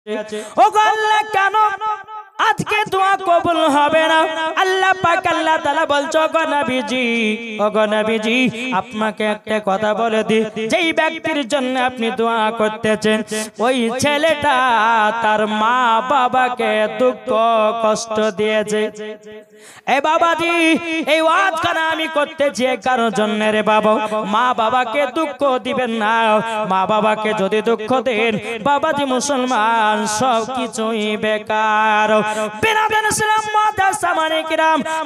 ও গো আল্লাহ কেন আজকে দোয়া কবুল হবে না? আল্লাহ পাক আল্লাহ তাআলা বলছো গো নবীজি আপনাকে একটা কথা বলে দিই, যেই ব্যক্তির জন্য আপনি দোয়া করতেছেন ওই ছেলেটা তার মা বাবাকে দুঃখ কষ্ট দিয়েছে। এ বাবাজি, এই ওয়াজখানা আমি করতেছি কারণ জন্য রে বাবা, মা বাবাকে দুঃখ দিবেন না। মা বাবাকে যদি দুঃখ দেন বাবাজি মুসলমান সব কিছুই বেকার।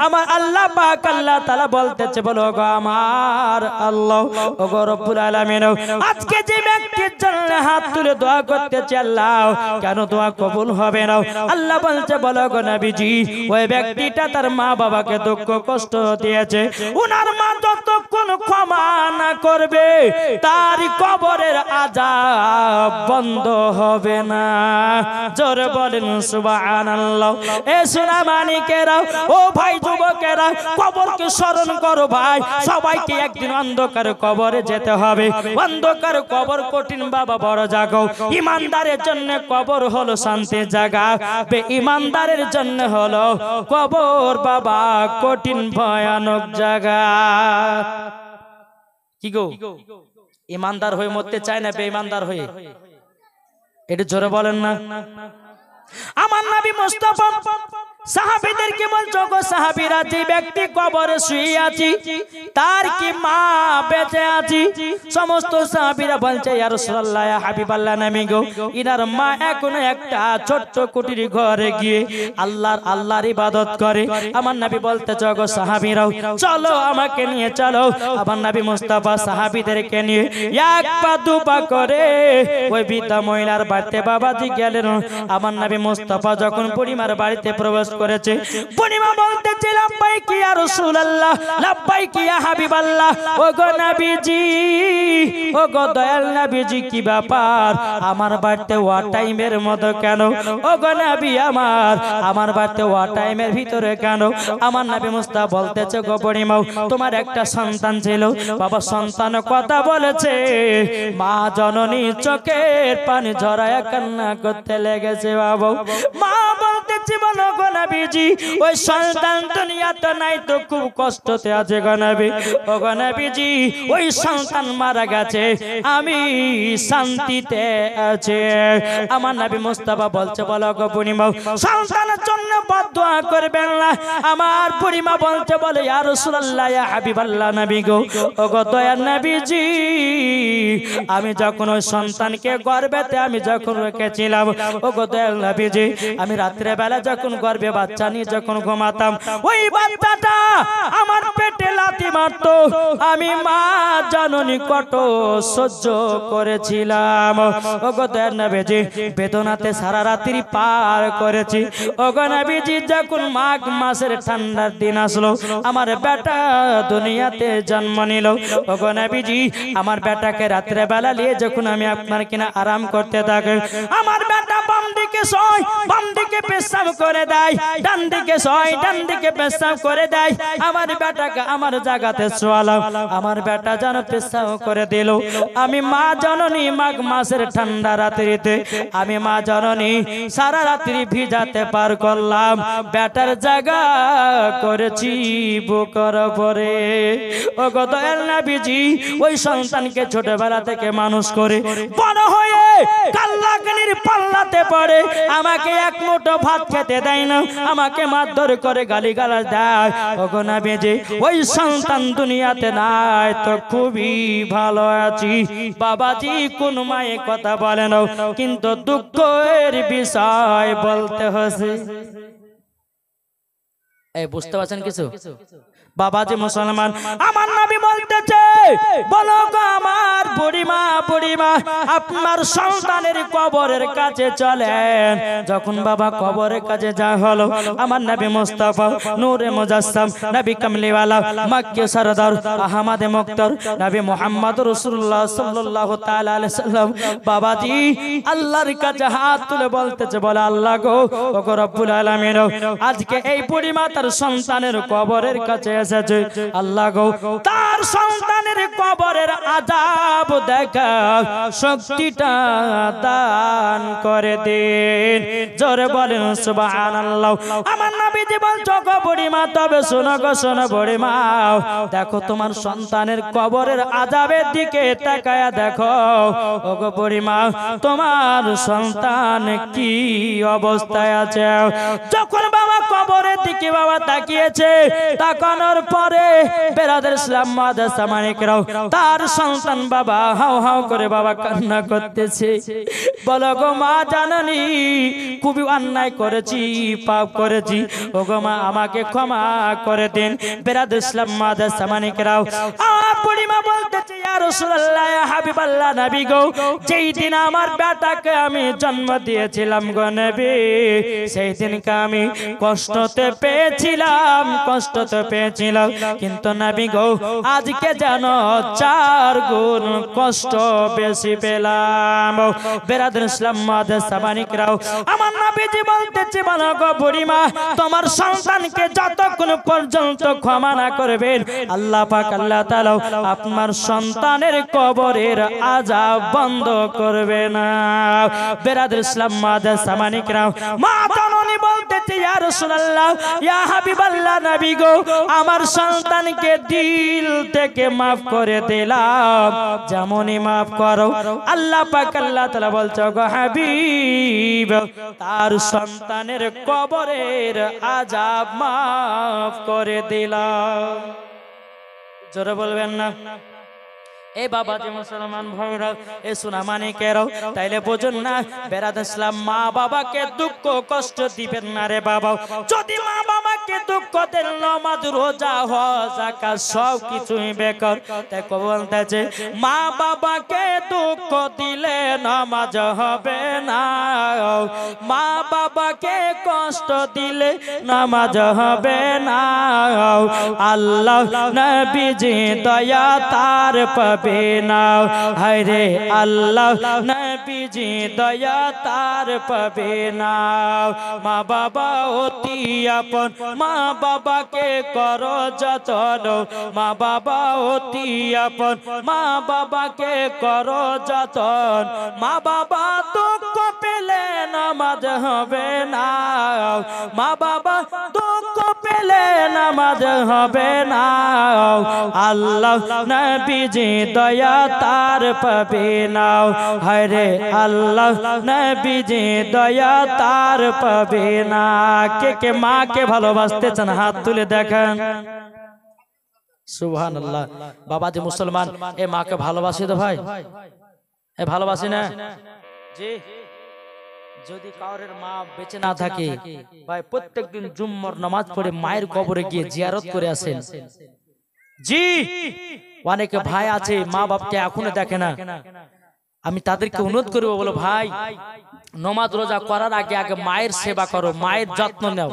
আমার আল্লাহ পাক আল্লাহ তাআলা বলতেছে, বলো গো আমার আল্লাহ, ও গো রব্বুল আলামিন, আজকে যে ব্যক্তির জন্য হাত তুলে দোয়া করতেছে আল্লাহ কেন দোয়া কবুল হবে না? আল্লাহ বলছে, বলো গো নবীজি ওই ব্যক্তিটা তার মা বাবাকে দুঃখ কষ্ট দিয়েছে, উনার মা যতক্ষণ ক্ষমা না করবে তার কবরের আযাব বন্ধ হবে না। জোরে বলেন সুবহানাল্লাহ। এ সোনা মানিকেরা, ও ভাই যুবকেরা, কবরকে স্মরণ করো ভাই। সবাইকে একদিন অন্ধকার কবরে যেতে হবে। অন্ধকার কবর কঠিন বাবা, বড় জাগো। ইমানদারের জন্য কবর হলো শান্তির জায়গা, বেঈমানদারের জন্য হলো কবর বাবা কঠিন ভয়ানক জায়গা। কি গো, ইমানদার হয়ে মরতে চায় না বেঈমানদার হয়ে? এটা জোরে বলেন না। আমার নবী মুস্তাফা সাহাবীদেরকে বলছো, গো সাহাবীরা, যে ব্যক্তি কবরে শুয়ে আছে তার কি মা বেঁচে আছে? সমস্ত সাহাবীরা বলছে, ইয়া রাসূলুল্লাহ, ইয়া হাবিবাল্লাহ, নবী গো ইনার মা এখনো একটা ছোট্ট কুটির ঘরে গিয়ে আল্লাহর ইবাদত করে। আমার নবী বলতেছে, গো সাহাবীরাও চলো আমাকে নিয়ে চলো। আমার নবী মুস্তাফা সাহাবীদেরকে নিয়ে এক পা দু পা করে ওই বৃদ্ধা মহিলার বাড়িতে বাবাজি গেলেন। আমার নবী মুস্তাফা যখন বুড়িমার বাড়িতে প্রবেশ করেছে, বুড়িমা বলতেছে, লাব্বাইক ইয়া রাসূলুল্লাহ, লাব্বাইক ইয়া হাবিবাল্লাহ। ও গো নবীজি, ও গো দয়াল নবীজি, কি ব্যাপার আমার বাড়িতে ওয়া টাইমের মতো কেন? ও গো নবী আমার বাড়িতে ওয়া টাইমের ভিতরে কেন? আমার নবী মুস্তাফা বলতেছে, গো বুড়িমা, তোমার একটা সন্তান ছিল, বাবা সন্তান কথা বলেছে, মা জননী চোখের পানি ঝরায়া কান্না করতে লেগেছে। বাবা মা বলতেছে, বলো গো নবীজি ওই সন্তান দুনিয়াতে নাই তো খুব কষ্টতে আছে গো নবী। ও গো নবীজি ওই সন্তান মারা গেছে, আমি শান্তিতে আছে। আমার নবী মুস্তাফা বলছে, বলো গো বুড়িমা সন্তানের জন্য বদদোয়া করবেন না। আমার বুড়িমা বলছে, বলে ইয়া রাসূলুল্লাহ, ইয়া হাবিবাল্লাহ, নবী গো, ও গো দয়ার নবীজি, আমি যখন ওই সন্তানকে গর্ভেতে আমি যখন রেখেছিলাম, ও গো দয়াল নবীজি, আমি রাত্রে বেলা যখন গর্ভে বাচ্চা নিয়ে যখন ঘুমাতাম, ওই বাচ্চাটা আমার পেটে লাথি মারতো, আমি মা জননী কত সহ্য করেছিলাম। ও গো দয়াল নবীজি, বেদনাতে সারা রাত্রি পার করেছি। ও গো নবীজি, যখন মাঘ মাসের ঠান্ডার দিন আসলো, আমার বেটা দুনিয়াতে জন্ম নিল। ও গো নবীজি, আমার বেটাকে রাত্রে বেলা নিয়ে যখন আমি আপনার কিনা আরাম করতে থাকি, আমার বেটা বাম দিকে শোয়, বাম দিকে পেশাব করে দেয়, ডান দিকে শোয়, ডান দিকে পেশাব করে দেয়। আমার বেটাকে আমার জায়গাতে শোয়ালাম, আমার বেটা যেন পেশাব করে দিল। আমি মা জননী মাঘ মাসের ঠান্ডা রাত্রিতে আমি মা জননী সারা রাত্রি ভিজাতে পার করলাম, বেটার জায়গা করেছি বুকের উপরে। ও গো দয়াল নবীজি, ওই সন্তানকে ছোটবেলা থেকে মানুষ করে বড় হয়ে কাল্লাগনির পাল্লাতে পড়ে, আমাকে এক মুঠো ভাত খেতে দেয় না, আমাকে মারধর করে গালিগালাজ দেয়। ও গো নবীজি, ওই সন্তান দুনিয়াতে নাই তো খুবই ভালো আছি। বাবাজি কোন মায়ে কথা বলে না, কিন্তু দুঃখের বিষয় বলতে হচ্ছে। এই বুঝতে পারছেন কিছু? বাবাজি মুসলমান, আমার নবী বলতেছে, বলো গো আমার বুড়িমা, বুড়িমা, আপনার সন্তানের কবরের কাছে চলেন। যখন বাবা কবরের কাছে যা হলো, আমার নবী মুস্তাফা নূরে মুজাসসাম, নবী কামলিওয়ালা, মক্কি সরদার, আহমদে মুক্তার, নবী মুহাম্মদ রাসূলুল্লাহ সাল্লাল্লাহু তাআলা আলাইহি সাল্লাম, বাবাজি আল্লাহর কাছে হাত তুলে বলতেছে, বলে আল্লাহ গো, ও গো রব্বুল আলামিন, আজকে এই বুড়িমা তার তার সন্তানের কবরের কাছে এসেছে, আল্লাহ গো তার সন্তানের কবরের আযাব দেখা শক্তিটা দান করে দিন। জোরে বলেন সুবহানাল্লাহ। আমার নবীজি বলছো গো বুড়িমা, তবে শোনো গো শোনো বুড়িমা, দেখো তোমার সন্তানের কবরের আযাবের দিকে তাকায়া দেখো। ও গো বুড়িমা, তোমার সন্তান কি অবস্থায় আছে। যখন বাবা কবরের দিকে বাবা তাকিয়েছে, তাকানোর পরে বেরাদের ইসলাম মাদ্রাসা মানিকরাও তার সন্তান বাবা হাউ হাউ করে বাবা কান্না করতেছে। বলো গো মা জাননি খুবই অন্যায় করেছি, পাপ করেছি, ও গো মা আমাকে ক্ষমা করে দিন। বেরাদের ইসলাম মাদ্রাসা মানিকরাও বুড়িমা বলতেছে, ইয়া রাসূলুল্লাহ, ইয়া হাবিবাল্লাহ, নবী গো যেই দিন আমার বেটাকে আমি জন্ম দিয়েছিলাম গো নবী, সেই দিনকে আমি কষ্টতে পেয়েছিলাম, কষ্টতে পেয়েছিলাম, কিন্তু নবী গো আজকে জানো 4 গুণ কষ্ট বেশি পেলাম। বেরাদুল ইসলাম মাদ্রাসা মানিকরাও আমার নবীজি বলতেছে, বলো গো বুড়িমা, তোমার সন্তানকে যতক্ষণ পর্যন্ত ক্ষমা না করবেন আল্লাহ পাক আল্লাহ তাআলা আপনার সন্তানের কবরের আযাব বন্ধ করবে না। বেরাদুল ইসলাম মাদ্রাসা মানিকরাও মা জননী বলতেছে, ইয়া রাসূলুল্লাহ, ইয়া হাবিবাল্লাহ, নবী গো আমার সন্তানকে দিল থেকে maaf করে দিলাম, যেমনই maaf করো আল্লাহ পাক আল্লাহ তাআলা বলছো গো হাবিব তার সন্তানের কবরের আযাব maaf করে দিলাম। জোরে বলবেন না? এ বাবা যে মুসলমান ভাইরা, এ সোনা মানিকেরাও, তাইলে বোঝুন না বেরাদুল ইসলাম মা বাবাকে দুঃখ কষ্ট দিবেন না রে বাবা। যদি মা বাবাকে দুঃখ দেন, নামাজ রোজা হজ যাকাত সব কিছুই বেকার। তাই বলতেছে মা বাবাকে দুঃখ দিলে নামাজ হবে না, মা বাবাকে কষ্ট দিলে নামাজ হবে না। আল্লাহ নবীজি দয়া তার পাবে না, হায়রে আল্লাহ নবীজি দয়া তার পাবে না। মা বাবা অতি আপন, মা বাবাকে করো যতন, মা বাবা অতি আপন, মা বাবাকে করো যতন। মা বাবা দুঃখ পেলে নামাজ হবে না, মা বাবা দুঃখ পেলে নামাজ হবে না। আল্লাহ নবীজি দয়া তার পাবে না, হায়রে আল্লাহ নবীজি দয়া তার পাবে না। কে কে মাকে ভালোবাসতে চান হাত তুলে দেখেন। সুবহানাল্লাহ। বাবা যে মুসলমান, এ মাকে ভালোবাসি তো ভাই, এ ভালোবাসি না জি। যদি কাউরের মা বেঁচে না থাকে ভাই, প্রত্যেকদিন জুম্মার নামাজ পড়ে মায়ের কবরে গিয়ে জিয়ারত করে আসেন জি। অনেকে ভাই আছে মা বাপকে এখনো দেখে না, আমি তাদেরকে অনুরোধ করবো, বলো ভাই নামাজ রোজা করার আগে আগে মায়ের সেবা করো, মায়ের যত্ন নাও।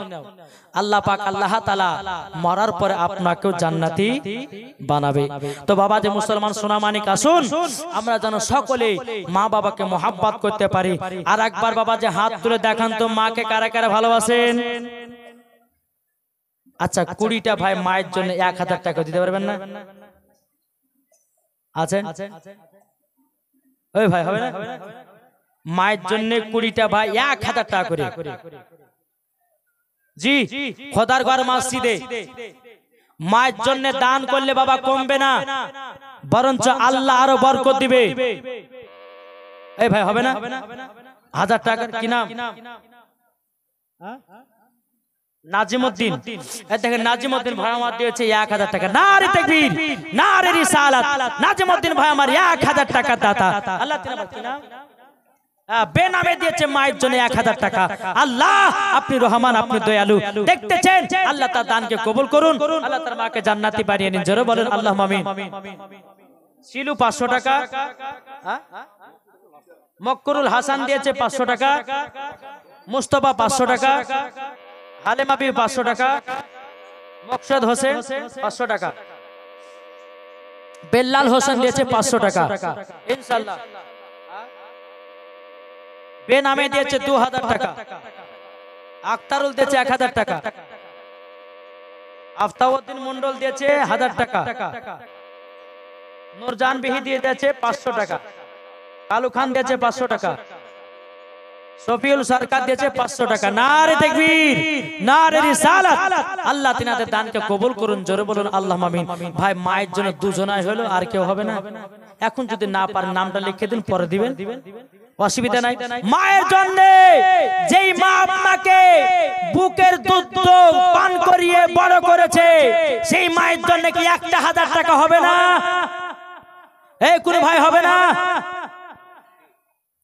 আল্লাহ পাক আল্লাহ তাআলা মরার পরে আপনাকেও জান্নাতি বানাবে। তো বাবা যে মুসলমান সোনা মানিক, আসুন আমরা যেন সকলে মা বাবাকে মহব্বত করতে পারি। আর একবার বাবা যে হাত তুলে দেখান তো, মাকে কারা কারা ভালোবাসেন? আচ্ছা 20টা ভাই মায়ের জন্য 1000 টাকা দিতে পারবেন না? আছেন? ওই ভাই হবে না? মায়ের জন্য 20টা ভাই 1000 টাকা করে জি। খোদার ঘর মসজিদে মায়ের জন্য দান করলে বাবা কমবে না, বরঞ্চ আল্লাহ আরো বরকত দিবে। এই ভাই হবে না? 1000 টাকার কি নাম? নাজিমউদ্দিন। দেখেন নাজিমউদ্দিন ভাই আমার দিয়েছে 1000 টাকা। নারে তাকবীর, নারে রিসালাত। নাজিমউদ্দিন ভাই আমার 1000 টাকা দাতা। আল্লাহ তাআলা কি নাম? বেনামে দিয়েছে মায়ের জন্য 1000 টাকা। আল্লাহ আপনি রহমান, আপনি দয়ালু, দেখতেছেন, আল্লাহ তার দানকে কবুল করুন, আল্লাহ তার মাকে জান্নাতি বানিয়ে নিন। জোরে বলেন আল্লাহুম্মা আমিন। শিলু 500 টাকা, মক্করুল হাসান দিয়েছে 500 টাকা, মুস্তাফা 500 টাকা, হালেমা বি 500 টাকা, মকসুদ হোসেন 500 টাকা, বেল্লাল হোসেন দিয়েছে 500 টাকা ইনশাআল্লাহ। বেনামে দিয়েছে 2000 টাকা, আক্তারুল দিয়েছে 1000 টাকা, আফতাবউদ্দিন মন্ডল দিয়েছে 1000 টাকা, নূরজাহান বিহি দিয়ে দিয়েছে 500 টাকা, কালু খান দিয়েছে 500 টাকা, শফিউল সরকার দিয়েছে 500 টাকা। নারে তাকবীর, নারে রিসালাত। আল্লাহ তিনাদের দানকে কবুল করুন, জোরে বলুন আল্লাহুম্মা আমিন। ভাই মায়ের জন্য দুজনাই হলো, আর কেউ হবে না? এখন যদি না পারেন নামটা লিখে দিন, পরে দিবেন, অসুবিধা নাই। মায়ের জন্য যেই মা আপনাকে বুকের দুধ পান করিয়ে বড় করেছে, সেই মায়ের জন্য কি একটা 1000 টাকা হবে না? এই কোন ভাই হবে না?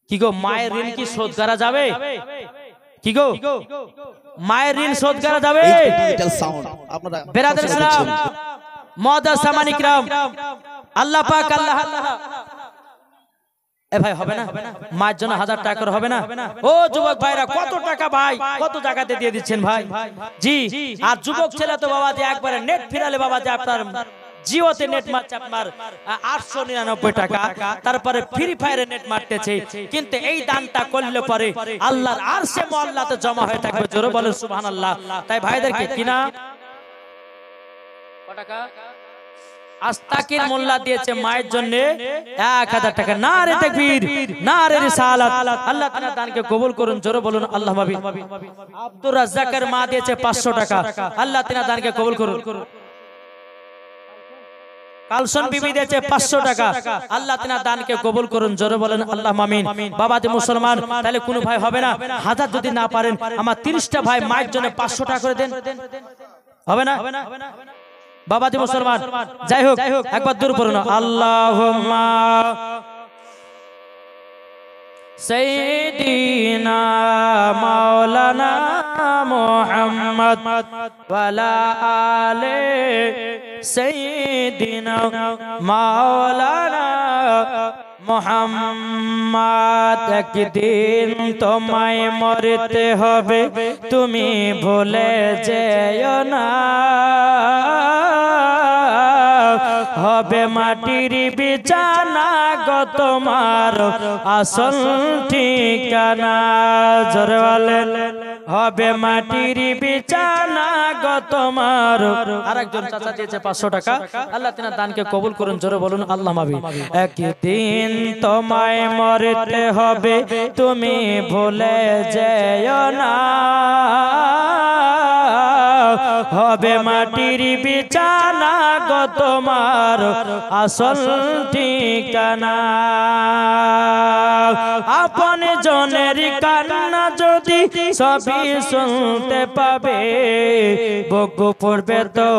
কি গো, মায়ের ঋণ কি শোধ করা যাবে? কি গো, মায়ের ঋণ শোধ করা যাবে? বেরাদার ইসলাম, মুআদ্দাস সামানি কিরাম, আল্লাহ পাক, আল্লাহ এ ভাই হবে না? মায়ের জন্য 1000 টাকা করে হবে না? ও যুবক ভাইরা, কত টাকা ভাই কত জায়গাতে দিয়ে দিচ্ছেন ভাই। জি, আর যুবক ছেলে তো বাবা যে একবারে নেট ফিরালে বাবা যে আপনার জিওতে নেট মারছে আপনার 899 টাকা, তারপরে ফ্রি ফায়ারে নেট মারতেছে, কিন্তু এই দানটা করলে পরে আল্লাহর আরশে মুআল্লাতে জমা হয়ে থাকবে। জোরে বলেন সুবহানাল্লাহ। তাই ভাইদেরকে কিনা কত টাকা আস্তাকির মোল্লা দিয়েছে মায়ের জন্য 1000 টাকা। নারে তাকবীর, নারে রিসালাত। আল্লাহ তাআলা দানকে কবুল করুন, জোরে বলুন আল্লাহুম্মা আমিন। আব্দুর রাজ্জাকের মা দিয়েছে 500 টাকা। আল্লাহ তাআলা দানকে কবুল করুন। কালসন বিবি দিয়েছে 500 টাকা। আল্লাহ তাআলা দানকে কবুল করুন, জোরে বলেন আল্লাহুম্মা আমিন। বাবাজি মুসলমান, তাহলে কোন ভাই হবে না? 1000 যদি না পারেন, আমার 30টা ভাই মায়ের জন্য 500 টাকা করে দেন, হবে না? বাবাজি মুসলমান, যাই হোক একবার দূর পড়ুন, আল্লাহুম্মা সাইয়্যিদিনা মাওলানা মুহাম্মদ ওয়ালা আলে সাইয়্যিদিনা মাওলানা মুহাম্মদ। একদিন তোমায় মরতে হবে, তুমি ভুলে যেও না, হবে মাটির বিছানা গো তোমার আসল ঠিকানা। জোরে বলেন, হবে মাটির বিছানা গো তোমার। আরেকজন চাচা দিয়েছে 500 টাকা। আল্লাহ তাআলা দানকে কবুল করুন, জোরে বলুন আল্লাহুম্মা আমিন। একদিন তোমায় মরতে হবে, তুমি ভুলে যেও না, হবে মাটির বিছানা গো তোমার আসল ঠিকানা। আপন জনের কান্না যদি সবই শুনতে পাবে, বুক পড়বে তো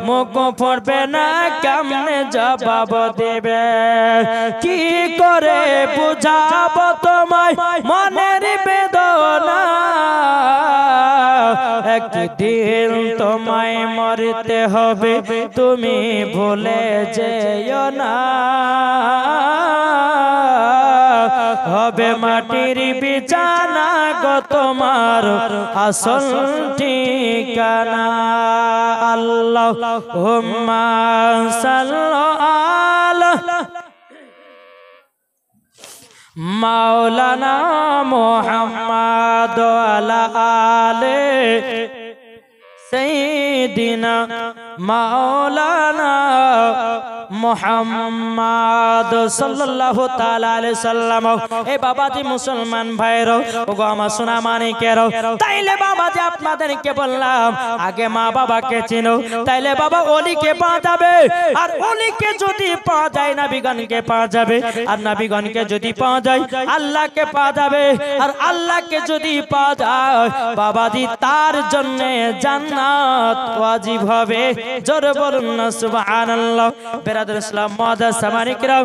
মুখ পড়বে না, কেমনে জবাব দেবে? কি করে বুঝাবো তোমায় মনের বেদনা? একদিন তোমায় মরতে হবে, তুমি ভুলে যেও না, হবে মাটির বিছানা গো তোমার আসল ঠিকানা। আল্লাহুম্মা সাল্লি আলা মাওলানা মুহাম্মদ ওয়ালা আলে সাইয়্যিদিনা মাওলানা মুহাম্মদ সাল্লাল্লাহু তাআলা আলাইহি সাল্লাম। এই বাবাজি মুসলমান ভাইরা, ওগো আমার সোনা মানিকেরা, তাইলে বাবাজি আপনাদেরকে বললাম আগে মা বাবাকে চিনো, তাইলে বাবা ওলিকে পাওয়া যাবে, আর ওলিকে যদি পাওয়া যায় নবীগণকে পাওয়া যাবে, আর নবীগণকে যদি পাওয়া যায় আল্লাহকে পাওয়া যাবে, আর আল্লাহকে যদি পাওয়া যায় বাবাজি তার জন্য জান্নাত ওয়াজিব হবে। জোরে বলুন না সুবহানাল্লাহ। বেরাদার ইসলাম, মুআদ্দাস সামানি কিরাম,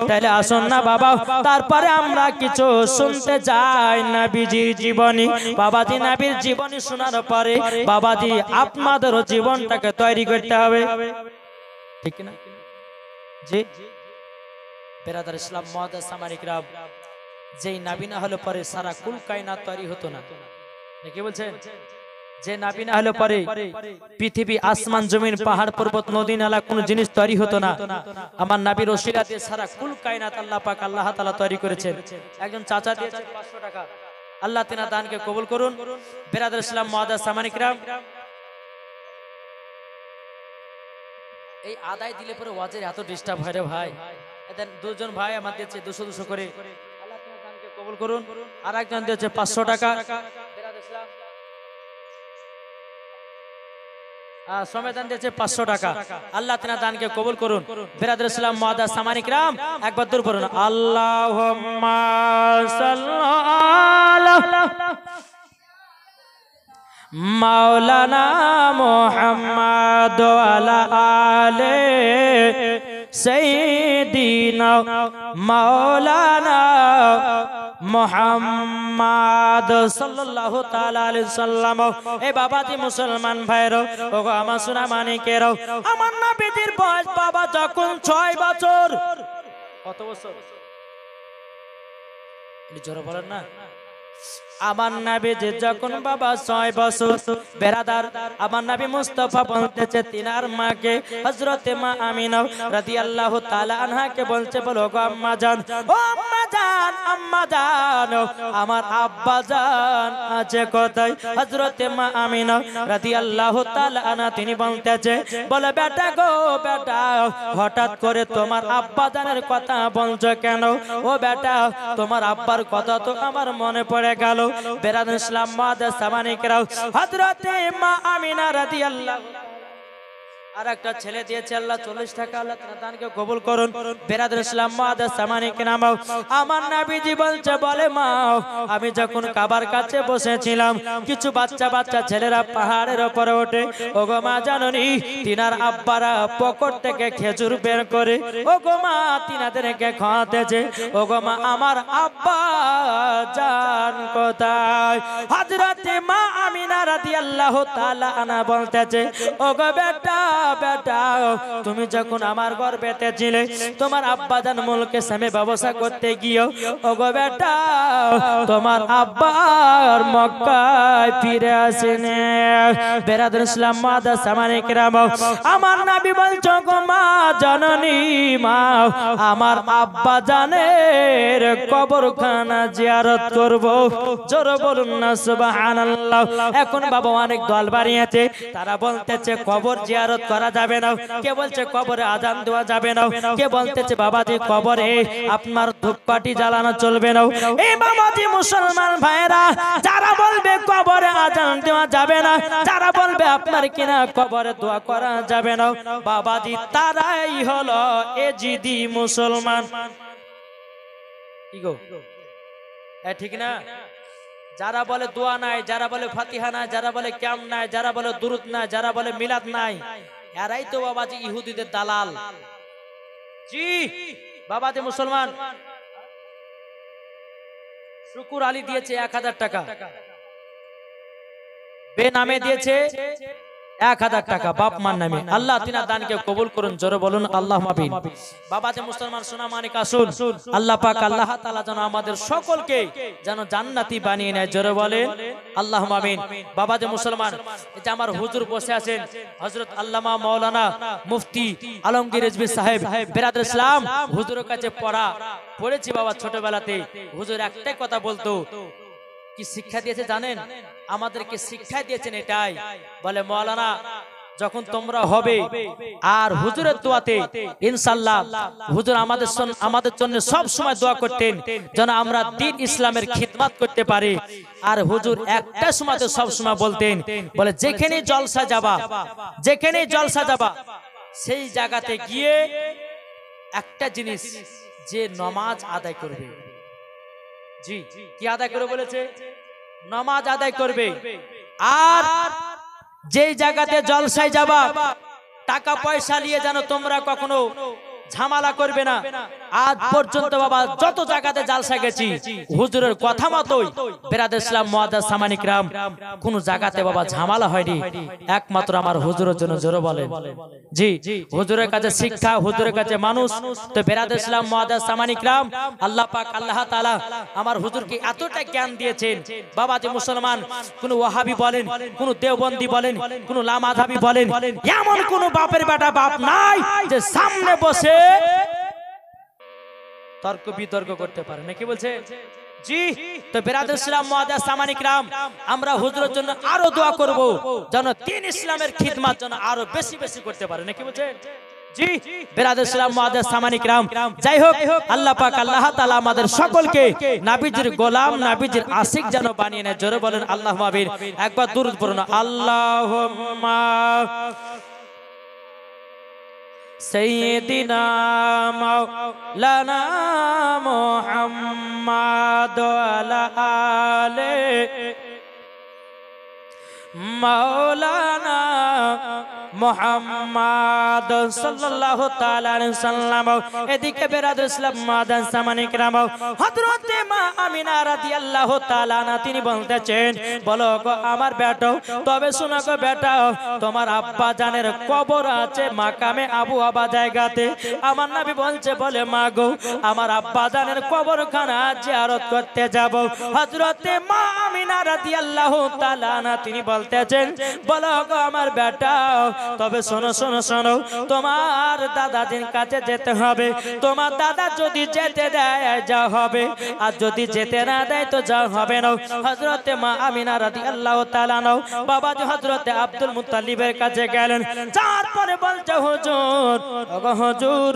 তাহলে আসুন না বাবা, তারপরে আমরা কিছু শুনতে চাই নবীজির জীবনী। বাবাজি নবীর জীবনী শোনার পরে বাবাজি আপনাদেরও জীবনটাকে তৈরি করতে হবে, ঠিক না? জি বেরাদার ইসলাম, মুআদ্দাস সামানি কিরাম, যেই নবী না হলে পরে সারা কুল কায়নাত তৈরি হতো না। কি বলছেন? যে নবী না হলে পরে পৃথিবী, আসমান, জমিন, পাহাড়, পর্বত, নদী, নালা কোন জিনিস তৈরি হতো না। আমার নবীর ওসিলা দিয়ে সারা কুল কায়নাত আল্লাহ পাক আল্লাহ তাআলা তৈরি করেছেন। একজন চাচা দিয়েছেন 500 টাকা। আল্লাহ তাআলা দানকে কবুল করুন। বেরাদার ইসলাম, মুআদ্দাস সামানি কিরাম, এই আদায় দিলে পরে ওয়াজের এত ডিস্টার্ব হয় রে ভাই। এদের দুজন ভাই আমার দিয়েছে 200 করে, আল্লাহ তোমার দানকে কবুল করুন। আর একজন দিয়েছে 500 টাকা। সমেদান দিয়েছে 500 টাকা। আল্লাহ তাআলা দানকে কবুল করুন। বিরাদর ইসলাম মুআদ্দাস সামানিক রাম একবার দূর পড়ুন আল্লাহুম্মা সাল্লাল্লাহু মাওলানা মুহাম্মদ ওয়ালা আলে সাইয়্যিদিনা মাওলানা মুহাম্মদ সাল্লাল্লাহু তাআলা আলাইহি সাল্লাম। এ বাবাজি মুসলমান ভাইরা, ওগো আমার সোনা মানিকেরা, আমার নবীজির বয়স বাবা যখন 6 বছর। কত বছর? এই জোরে বলেন না। আমার নবীজি যখন বাবা 6 বছর, বেরাদার আমার নবী মুস্তাফা বলতেছে তিনার মাকে হযরতে মা আমিনা রাদিয়াল্লাহু তাআলা আনহাকে বলছে, বলো গো আম্মা জান, ও আম্মা জান, আম্মা জান, আমার আব্বা জান আছে কোথায়? হযরতে মা আমিনা রাদিয়াল্লাহু তাআলা আনহা তিনি বলতেছে, বলে বেটা গো বেটা, হঠাৎ করে তোমার আব্বা জানের কথা বলছো কেন? ও বেটা, তোমার আব্বার কথা তো আমার মনে পড়ে গেল। বেরাদর ইসলাম মুআদ্দাস সামানিক রাও, হযরতে মা আমিনা রাদিয়াল্লাহু, আর একটা ছেলে দিয়েছে আল্লাহ 40 টাকা। আল্লাহ তাআলা দানকে কবুল করুন। বেরাদর ইসলাম মুআদ্দাস সামানিক নাম, আমার নবীজি বলছে, বলে মা, আমি যখন কাবার কাছে বসেছিলাম, কিছু বাচ্চা বাচ্চা ছেলেরা পাহাড়ের উপরে ওঠে। ওগো মা জাননি, তিনার আব্বারা পকেট থেকে খেজুর বের করে ওগো মা তিনাদেরকে খাওয়াতেছে। ওগো মা, আমার আব্বা জান কোথায়? হযরতে মা আমিনা রাদিয়াল্লাহু তাআলা আনহা বলতেছে, ওগো বেটা বেটা, তুমি যখন আমার গর্ভেতে ছিলে, তোমার আব্বা জান মুলকে সামে ব্যবসা করতে গিয়ে ওগো বেটা, তোমার আব্বার মক্কায় ফিরে আসেনি। বেরাদর ইসলাম মুআদ্দাস সামানিক রাম, আমার নবী বলছো গো মা জননী, মা আমার আব্বা জানের কবরখানা জিয়ারত করব। জোরে বলুন না সুবহানাল্লাহ। এখন বাবা অনেক দল বাড়িয়েছে, তারা বলতেছে কবর জিয়ারত করা যাবে না, কে বলছে কবরে আজান দেওয়া যাবে না, কে বলতেছে বাবাজি কবরে আপনার ধূপকাঠি জ্বালানো চলবে না। এই বাবাজি মুসলমান ভাইরা, যারা বলবে কবরে আজান দেওয়া যাবে না, যারা বলবে আপনার কিনা কবরে দোয়া করা যাবে না, বাবাজি তারাই হলো এজিদি মুসলমান। কি গো, ঠিক না? যারা বলে দোয়া নাই, যারা বলে ফাতিহা নাই, যারা বলে ক্যাম নাই, যারা বলে দুরুদ নাই, যারা বলে মিলাদ নাই, এরাই তো বাবাজি ইহুদিদের দালাল। জি বাবাজি মুসলমান, শুকুর আলী দিয়েছে 1000 টাকা, বেনামে দিয়েছে 1000 টাকা বাপ মার নামে। আল্লাহ তিনার দানকে কবুল করুন। জোরে বলুন আল্লাহুম্মা আমিন। বাবাজি মুসলমান সোনা মানিক আসুন, আল্লাহ পাক আল্লাহ তাআলা যেন আমাদের সকলকে যেন জান্নাতি বানিয়ে নেয়। জোরে বলেন আল্লাহুম্মা আমিন। বাবাজি মুসলমান, এই যে আমার হুজুর বসে আছেন, হযরত আল্লামা মাওলানা মুফতি আলমগীর রিজভী সাহেব, বেরাদর ইসলাম, হুজুরের কাছে পড়েছি বাবা ছোটবেলাতে। হুজুর একটাই কথা বলতো, কি শিক্ষা দিয়েছে জানেন? আমাদেরকে শিক্ষা দিয়েছেন এটাই, বলে মাওলানা যখন তোমরা হবে আর হুজুরের দোয়াতে ইনশাআল্লাহ, হুজুর আমাদের জন্য সব সময় দোয়া করতেন যেন আমরা দ্বীন ইসলামের খিদমত করতে পারি। আর হুজুর একটা সময় সব সময় বলতেন, বলে যেখানে জলসা যাবা, যেখানে জলসা যাবা, সেই জায়গাতে গিয়ে একটা জিনিস, যে নামাজ আদায় করবে। জি, কি আদায় করে বলেছে? নামাজ আদায় করবে। আর যেই জায়গাতে জলসায় যাবা, টাকা পয়সা নিয়ে যেন তোমরা কখনো ঝামেলা করবে না। আজ পর্যন্ত বাবা যত জায়গাতে জালসা গেছি, হুজুরের কথা মতোই বেরাদর ইসলাম মুআদ্দাস সামানিক রাম, কোন জায়গাতে বাবা ঝামেলা হয়নি, একমাত্র আমার হুজুরের জন্য। জোরে বলে জি, হুজুরের কাছে শিক্ষা, হুজুরের কাছে মানুষ। তো বেরাদর ইসলাম মুআদ্দাস সামানিক রাম, আল্লাহ পাক আল্লাহ তাআলা আমার হুজুরকে এতটা জ্ঞান দিয়েছেন। বাবা যে মুসলমান, কোন ওয়াহাবি বলেন, কোন দেওবন্দি বলেন, কোন লামাধাবি বলেন, এমন কোন বাপের বেটা বাপ নাই যে সামনে বসে তর্ক বিতর্ক করতে পারে না। কি বলছে? জি। তো বেরাদর ইসলাম মুআদ্দাস সামানিক রাম, আমরা হুজুরের জন্য আরো দোয়া করব যেন দ্বীন ইসলামের খিদমত যেন আরো বেশি বেশি করতে পারে। নাকি বলছে? জি বিরাদর ইসলাম মুআদ্দাস সামানিক রাম, যাই হোক আল্লাহ পাক আল্লাহ তাআলা আমাদের সকলকে নবীজির গোলাম নবীজির আশিক যেন বানিয়ে নেয়। জোরে বলেন আল্লাহুম্মা আমিন। একবার দুরূদ পড়ুন, আল্লাহুম্মা সাইয়্যিদিনা মাওলানা মুহাম্মাদ ওয়া আলে মাওলানা মুহাম্মাদ সাল্লাল্লাহু তাআলা আলাইহি সাল্লাম। এদিকে বিরাদর ইসলাম মুআদ্দাস সামানিক রাম, হযরতে মা আমিনা রাদিয়াল্লাহু তাআলা আনহা তিনি বলতেছেন, বলো গো আমার বেটা, তবে শোনো গো বেটা, তোমার আব্বা জানের কবর আছে মাকামে আবু আবা জায়গাতে। আমার নবী বলছে, বলে মা গো আমার আব্বা জানের কবরখানা জিয়ারত করতে যাব। হযরতে মা আমিনা রাদিয়াল্লাহু তাআলা আনহা তিনি বলতেছেন, বলো গো আমার বেটা, তবে শোনো শোনো শোনো, তোমার দাদাজির কাছে যেতে হবে। তোমার দাদা যদি যেতে দেয় যা হবে, আর যদি যেতে না দেয় তো যা হবে না। হযরতে মা আমিনা রাদিয়াল্লাহু তাআলা আনহা বাবাজি হযরতে আব্দুল মুত্তালিবের কাছে গেলেন। তারপরে বলছে, হুজুর ওগো হুজুর,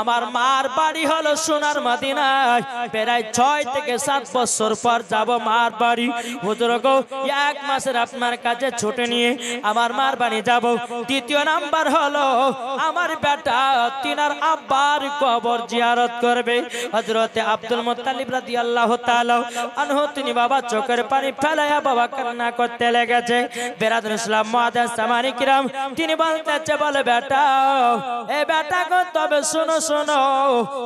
আমার মার বাড়ি হলো সোনার মদিনায়, প্রায় 6 থেকে 7 বছর পর যাব মার বাড়ি। হুজুর গো 1 মাসের আপনার কাছে ছুটি নিয়ে আমার মার বাড়ি যাব। দ্বিতীয় নাম্বার হলো আমার বেটা তিনার আব্বার কবর জিয়ারত করবে। হযরতে আব্দুল মুত্তালিব রাদিয়াল্লাহু তাআলা আনহু তিনি বাবা চোখের পানি ফেলায়া বাবা কান্না করতে লেগেছে। বিরাদর ইসলাম মুআদ্দাস সামানিক রাম তিনি বলতেছে, বলে বেটা, এ বেটা গো তবে শোনো শোনো,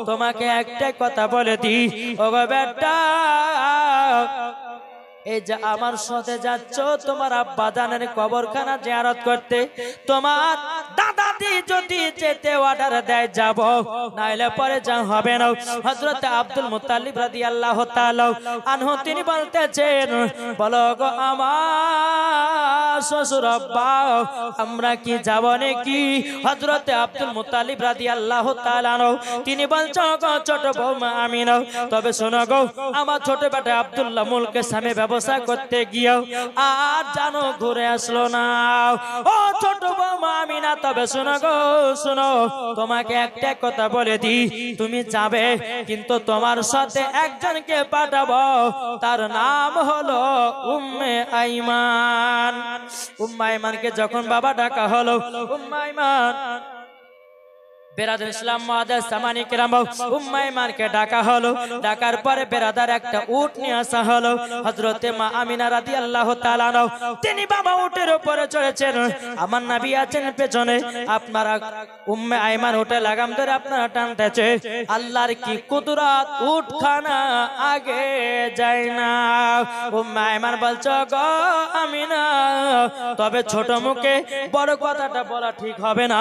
তোমাকে একটা কথা বলে দি, ওগো বেটা, এই যে আমার সাথে যাচ্ছ তোমার আব্বা জানের কবরখানা জিয়ারত করতে, তোমার দাদাজি যদি যেতে অর্ডার দেয় যাব, নাইলে পরে যা হবে না। হযরত আব্দুল মুত্তালিব রাদিয়াল্লাহু তাআলা আনহু তিনি বলতেছেন, বলো গো আমার শ্বশুর আব্বা, আমরা কি যাব নাকি? হযরত আব্দুল মুত্তালিব রাদিয়াল্লাহু তাআলা আনহু তিনি বলছেন, গো ছোট বৌমা আমিনা, তবে শোনো গো আমার ছোট বেটা আব্দুল্লাহ মুলকের সামনে ব্যবসা করতে গিয়েও আর জানো ঘুরে আসলো না। ও ছোট বৌমা আমিনা, তবে শোনো গো শোনো, তোমাকে একটা কথা বলে দি, তুমি যাবে কিন্তু তোমার সাথে একজনকে পাঠাবো, তার নাম হলো উম্মে আইমান। উম্মে আইমানকে যখন বাবা ডাকা হলো, উম্মে আইমান বিরাদর ইসলাম মুআদ্দাস সামানিক রাম উম্মে আইমানকে ডাকা হলো। ডাকার পরে বিরাদার একটা উট নিয়ে আসা হলো। হযরতে মা আমিনা রাদিয়াল্লাহু তাআলা আনহা তিনি বাবা উটের উপরে চড়েছেন, আমার নবী আছেন পেছনে। আপনারা উম্মে আইমান উটে লাগাম ধরে আপনারা টানতেছে, আল্লাহর কি কুদরত, উটখানা আগে যায় না। উম্মে আইমান বলছো, গো আমিনা, তবে ছোট মুখে বড় কথাটা বলা ঠিক হবে না,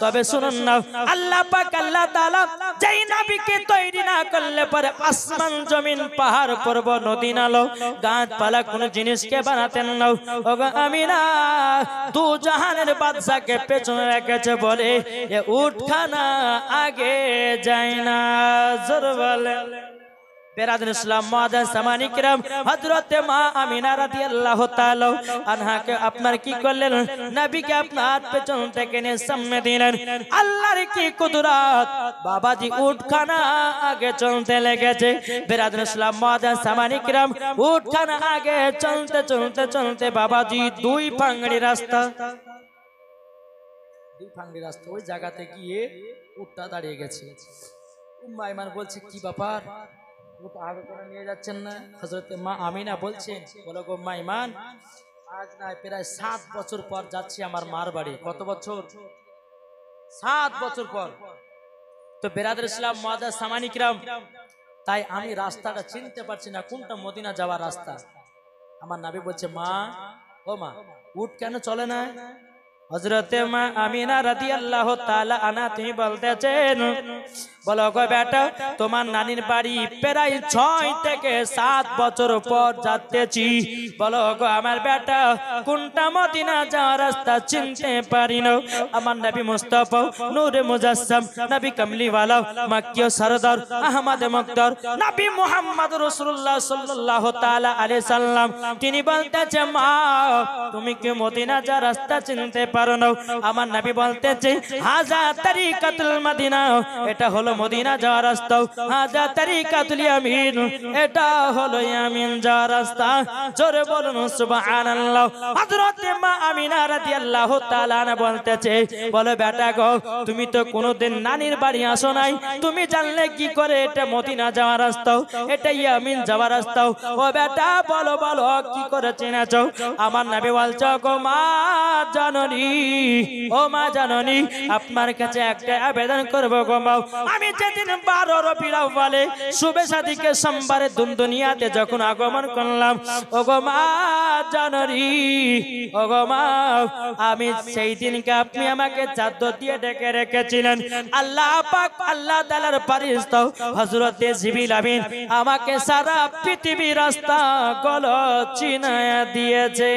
তবে শুনুন না, আল্লাহ পাক আল্লাহ তাআলা যেই নবীকে তৈরি না করলে পরে আসমান জমিন পাহাড় পর্বত নদী নালা গাছপালা কোন জিনিসকে বানাতেন না। ওগো আমিনা, দু জাহানের বাদশাকে পেছনে রেখেছে বলে এ উটখানা আগে যায় না। জোর বলে বিরাদর ইসলাম মুআদ্দাস সামানিক রাম, হযরতে মা আমিনা রাদিয়াল্লাহু তাআলা আনহাকে আপনার কি করলেন, নবীকে আপনার পেছন থেকে নিয়ে সামনে দিলেন। আল্লাহর কি কুদরত, বাবাজি উটখানা আগে চলতে লেগেছে। বিরাদর ইসলাম মুআদ্দাস সামানিক রাম, উটখানা আগে চলতে চলতে চলতে বাবাজি 2 ফাঙ্গড়ি রাস্তা, 2 ফাঙ্গড়ি রাস্তা, ওই জায়গাতে গিয়ে উটটা দাঁড়িয়ে গেছে। উম্মে আইমান বলছে, কি ব্যাপার, আগে করে নিয়ে যাচ্ছেন না? হযরতে মা আমিনা বলছেন, বলো গো মা ইমান, আজ না প্রায় 7 বছর পর যাচ্ছি আমার মার বাড়ি। কত বছর? 7 বছর পর। তো বিরাদর ইসলাম মুআদ্দাস সামানিক রাম, তাই আমি রাস্তাটা চিনতে পারছি না কোনটা মদিনা যাওয়ার রাস্তা। আমার নবী বলছে, মা ও মা, উট কেন চলে না? হযরতে মা আমিনা রাদিয়াল্লাহু তাআলা আনহা তিনি বলতেছেন, বলো গো বেটা তোমার নানির বাড়ি প্রায় 6 থেকে 7 বছর পর যাচ্তেছি। বলো গো আমার বেটা কোনটা মদিনা যাওয়ার রাস্তা চিনতে পারি না। আমার নবী মুস্তাফা নূরে মুজাসসাম নবী কামলিওয়ালা মাক্কিয় সরদার আহমদ মুক্তার নবী মুহাম্মদ রাসূলুল্লাহ সাল্লাল্লাহু তাআলা আলাইহি সাল্লাম তিনি বলতেছে মা তুমি কি মদিনা যাওয়ার রাস্তা চিনতে পারো না? আমার নবী বলতেছে হাজা তরিকাতুল মদিনা, এটা হলো মদিনা যাওয়ার রাস্তা। হাজা তরিকাতুল ইয়ামিন, এটা হলো ইয়ামিন যাওয়ার রাস্তা। জোরে বলুন সুবহানাল্লাহ। হযরত মা আমিনা রাদিয়াল্লাহু তাআলা আনহা বলতেছে বলে বেটা গো তুমি তো কোনোদিন নানির বাড়ি আসো নাই, তুমি জানলে কি করে এটা মদিনা যাওয়ার রাস্তা, এটা ইয়ামিন যাওয়ার রাস্তা? ও বেটা বলো বলো কি করে চেনাছো? আমার নবী বলছো গো মা জাননী, ও মা জাননী আপনার কাছে একটা আবেদন করবো গো মা। আমি যেদিন 12 রবিউল আউয়ালে শুভে শাদীকে সোমবারে দুনিয়াতে যখন আগমন করলাম, ও গো মা জাননী, ও গো মা আমি সেই দিনকে আপনি আমাকে চাদর দিয়ে ঢেকে রেখেছিলেন। আল্লাহ পাক আল্লাহ তাআলার ফেরেশতা হযরত জিবরিল আমিন আমাকে সারা পৃথিবীর রাস্তা গুলো চিনায়া দিয়েছে।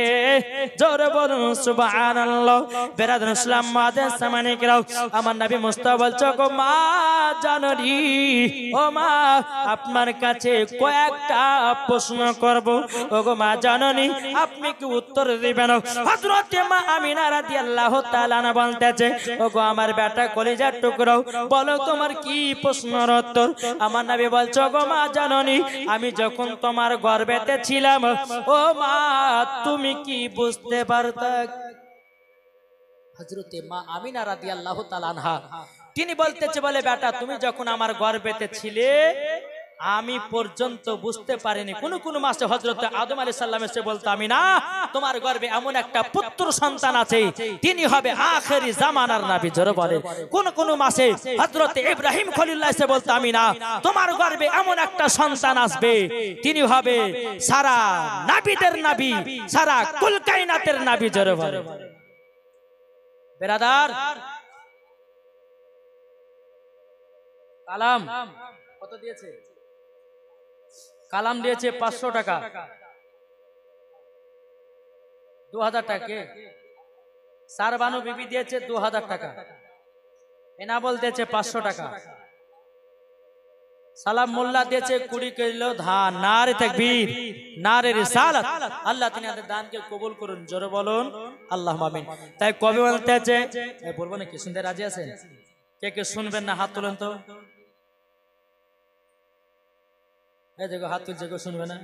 জোরে বলুন সুবহানাল্লাহ। বেরাদুল ইসলাম মাদের সামনে কিরাও আমার নবী মুস্তাফা বলছো গো মা জাননী, ও মা আপনার কাছে কয়েকটা প্রশ্ন করব। ও গো মা জাননী আপনি কি উত্তর দিবেন? হযরত মা আমিনা রাদিয়াল্লাহু তাআলা আনহা বলতেছে ও গো আমার বেটা কলিজার টুকরো বলো তোমার কি প্রশ্নের উত্তর? আমার নবী বলছো গো মা জাননী আমি যখন তোমার গর্ভেতে ছিলাম ও মা তুমি কি বুঝতে পারতা? হযরত মা আমিনা রাদিয়াল্লাহু তাআলা আনহা তিনি বলতেছে বলে বেটা তুমি যখন আমার গর্ভেতে ছিলে আমি পর্যন্ত বুঝতে পারিনি। কোন কোন মাসে হযরত আদম আলাইহিস সালাম এসে বলতো আমিনা তোমার গর্ভে এমন একটা পুত্র সন্তান আছে তিনি হবে আখেরি জামানার নবী। জোরে বলে। কোন কোন মাসে হযরত ইব্রাহিম খলিলুল্লাহ এসে বলতো আমিনা তোমার গর্ভে এমন একটা সন্তান আসবে তিনি হবে সারা নবীদের নবী, সারা কুল কায়নাতের নবী। জোরে বলে। বেরাদার কালাম কত দিয়েছে? কালাম দিয়েছে 500 টাকা, 2000 টাকা। সারবানু বিবি দিয়েছে 2000 টাকা, এনা বলতেছে 500 টাকা। সালাম মোল্লা দিয়েছে 20 কিলো ধান। নারে তাকবীর, নারে রিসালাত। আল্লাহ তিনি আমাদের দানকে কবুল করুন। জোরে বলুন আল্লাহুম্মা আমিন। তাই কবি বলতেছে বলবো নাকি শুনতে রাজি আছেন? কে কে শুনবেন না হাত তুলেন তো। এই দেখো হাত তুলছে, কেউ শুনবে না?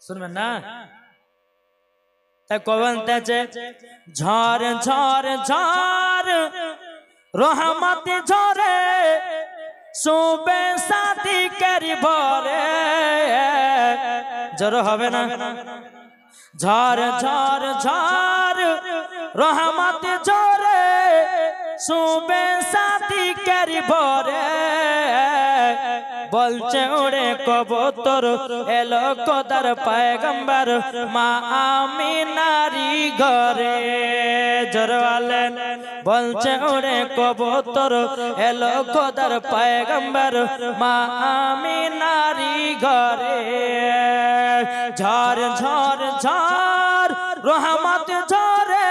শুনবেন না? তাই কবি বলতেছে ঝড় ঝড় ঝড় রহমত ঝরে সুবে সাথী করি ভরে। জোর হবে না? ঝড় ঝড় ঝড় রহমত ঝরে সুবে সাথী করি ভরে। বলছে ওরে কবুতর এলো খোদার পয়গম্বর মা আমিনারি ঘরে। জোরে বলেন। বলছে ওরে কবুতর এলো খোদার পয়গম্বর মা আমিনারি ঘরে। ঝড় ঝড় ঝড় রহমত ঝরে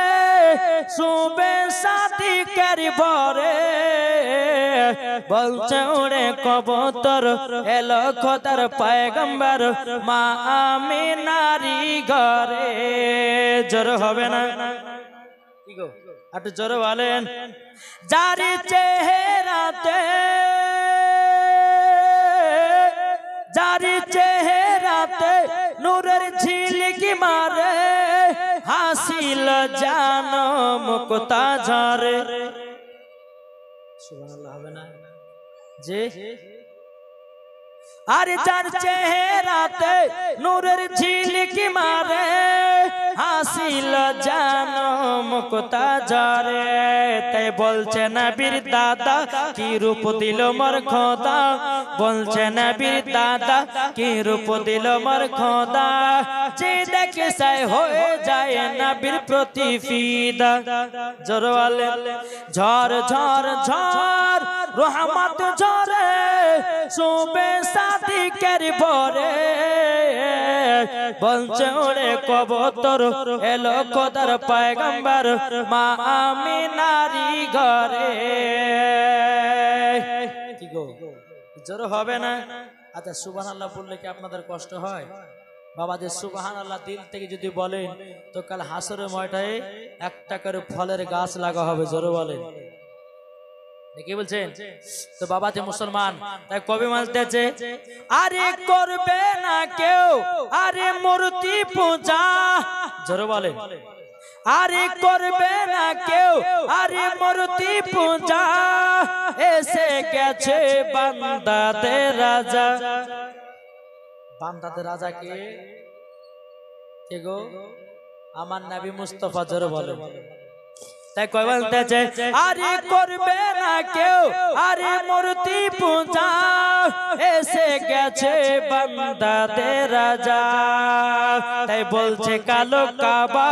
সুবে সাথী করি ভরে। বলছে ওরে কবুতর এলো খোদার পয়গম্বর মা আমিনারি ঘরে। জোর হবে না? কি গো একটু জোরে বলেন। জারি চেহারাতে জারি চেহারাতে নূরের ঝিলকি মারে হাসিল জানো মুক্তা ঝরে। সুবহানাল্লাহ হবে না? জি আরে যার চেহারাতে নূরের ঝিলকি মারে হাসিল জানো মুক্তা ঝরে। তাই বলছে নবীর দাদা কি রূপ দিল মোর খোদা। বলছে নবীর দাদা কি রূপ দিল মোর খোদা। যে দেখে সাই হয়ে যায় নবীর প্রতি ফিদা। জোরে বলেন। ঝড় ঝড় ঝড় রহমত ঝরে শুবে সাদিকের ভরে বলছে ওরে কবুতর এলো খোদার পয়গম্বর মা আমিনারি ঘরে কি গো জোর হবে না আচ্ছা সুবহানাল্লাহ বললে কি আপনাদের কষ্ট হয় বাবা যে সুবহানাল্লাহ দিল থেকে যদি বলেন তো কাল হাসরের ময়দানে একটা করে ফলের গাছ লাগা হবে জোরে বলেন কি বলছেন তো বাবা যে মুসলমান তাই কবি বলতেছে আরে করবে না কেউ আরে মূর্তি পূজা জোরে বলেন আরে করবে না কেউ আরে মূর্তি পূজা এসে গেছে বান্দাদের রাজা বান্দাদের রাজা কে গো আমার নবী মুস্তাফা জোরে বলেন তাই কই বলতেছে আরে করবে না কেউ আরে মূর্তি পূজা এসে গেছে বান্দাদের রাজা তাই বলছে কালো কাবা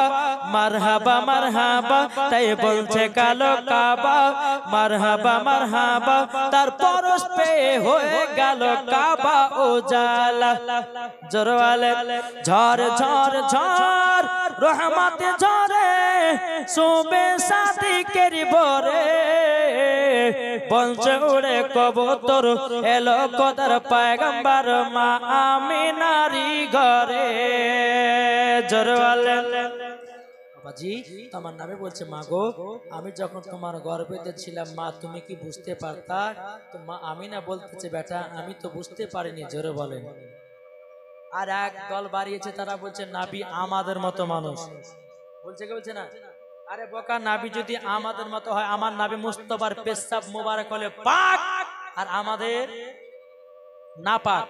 মারহাবা মারহাবা তাই বলছে কালো কাবা মারহাবা মারহাবা তার পরশ পে হয়ে গেল কাবা উজালা জোরওয়ালে ঝড় ঝড় ঝড় রহমত ঝরে শুবে সাদিকের ভরে বলছে উড়ে কবুতর এলো খোদার পয়গম্বর মা আমিনারি ঘরে জোরওয়ালে বাবাজি তোমার নামে বলছে মা গো আমি যখন তোমার গর্ভেতে ছিলাম মা তুমি কি বুঝতে পারতা তো মা আমিনা বলতেছে বেটা আমি তো বুঝতে পারিনি জোরে বলেন আর এক দল বাড়িয়েছে তারা বলছে নাবি আমাদের মতো মানুষ বলছে কে বলছে না আরে বোকা নাবি যদি আমাদের মতো হয় আমার নাবি মুস্তাফার পেশাব মোবারক হলে পাক আর আমাদের না পাক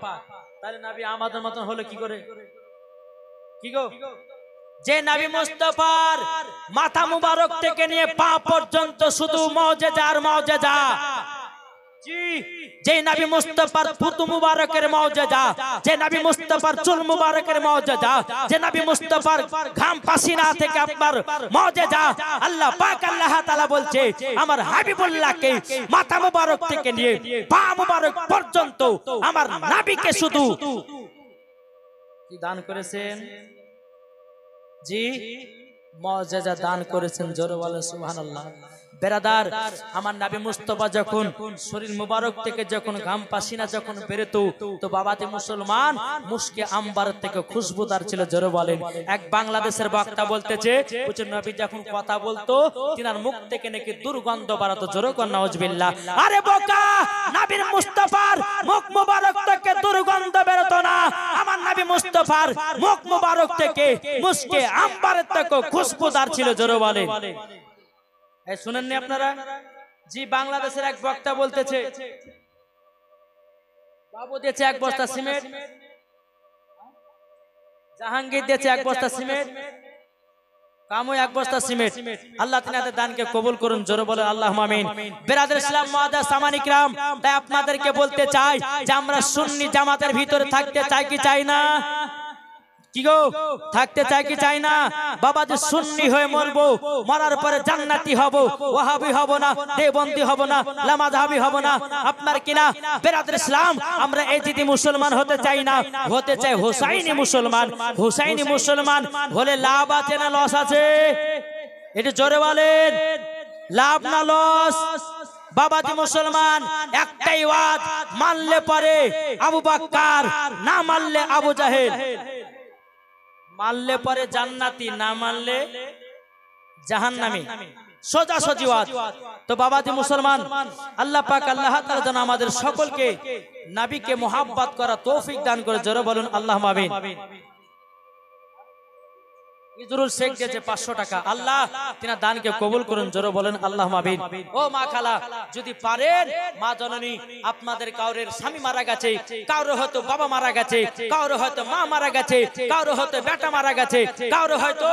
তাহলে নাবি আমাদের মতো হলো কি করে কি গো যে নবী মুস্তাফার মাথা মুবারক থেকে নিয়ে পা পর্যন্ত শুধু মুজিজা আর মুজিজা জি যে নবী মুস্তাফার ফুতু মুবারকের মুজিজা যে নবী মুস্তাফার চুল মুবারকের মুজিজা যে নবী মুস্তাফার ঘাম পাসিনা থেকে আপনার মুজিজা আল্লাহ পাক আল্লাহ তাআলা বলছে আমার হাবিবুল্লাহকে মাথা মুবারক থেকে নিয়ে পা মুবারক পর্যন্ত আমার নবীকে শুধু কি দান করেছেন জি মুজিজা দান করেছেন জোরে বলেন সুবহানাল্লাহ বেরাদার আমার নবী মুস্তাফা যখন শরীর মুবারক থেকে যখন ঘাম পাসিনা যখন বেরোতো তো বাবাতে মুসলমান মুশকে আম্বার থেকে খুশবুদার ছিল জোরে বলেন এক বাংলাদেশের বক্তা বলতেছে বুঝছেন নবী যখন কথা বলতো তিনার মুখ থেকে নাকি দুর্গন্ধ বাড়াতো জোরে কোন নাউজুবিল্লাহ আরে বোকা নবীর মুস্তাফার মুখ মুবারক থেকে দুর্গন্ধ বেরোতো না আমার নবী মুস্তাফার মুখ মুবারক থেকে মুশকে আম্বার থেকে খুশবুদার ছিল জোরে বলেন শুনেননি আপনারা জি বাংলাদেশের এক বক্তা বলতেছে বাবু দিয়েছে এক বস্তা সিমেন্ট জাহাঙ্গীর দিয়েছে এক বস্তা সিমেন্ট কামু এক বস্তা সিমেন্ট আল্লাহ তিনাদের দানকে কবুল করুন জোরে বলেন আল্লাহুম্মা আমিন বিরাদর ইসলাম মুআদ্দাস সামানি কিরাম তাই আপনাদেরকে বলতে চাই যে আমরা সুন্নি জামাতের ভিতরে থাকতে চাই কি চাই না কি গো থাকতে চাই কি চাই না বাবা যে সুন্নি হয়ে মরবো মরার পরে জান্নাতি হব ওয়াহাবি হব না দেওবন্দি হব না লামাযহাবি হব না আপনার কিনা বিরাদর ইসলাম আমরা এজিদি মুসলমান হতে চাই না হতে চাই হুসাইনি মুসলমান হুসাইনি মুসলমান হলে লাভ আছে না লস আছে এটা জোরে বলেন লাভ না লস বাবাজি মুসলমান একটাই ওয়াজ মানলে পরে আবু বকর না মানলে আবু জাহেল মানলে পরে জান্নাতি না মানলে জাহান্নামী সোজা সোজি ওয়াজ তো বাবাজি মুসলমান আল্লাহ পাক আল্লাহ তাআলা যেন আমাদের সকলকে নবীকে মুহাব্বত করা তৌফিক দান করে জোরে বলুন আল্লাহুম্মা আমিন ইজরুল শেখ দিয়েছে 500 টাকা আল্লাহ তিনা দানকে কবুল করুন জোরে বলেন আল্লাহুম্মা আমিন ও মা খালা যদি পারেন মা জননী আপনাদের কাউরের স্বামী মারা গেছে কাউরে হয়তো বাবা মারা গেছে কাউরে হয়তো মা মারা গেছে কাউরে হয়তো বেটা মারা গেছে কাউরে হয়তো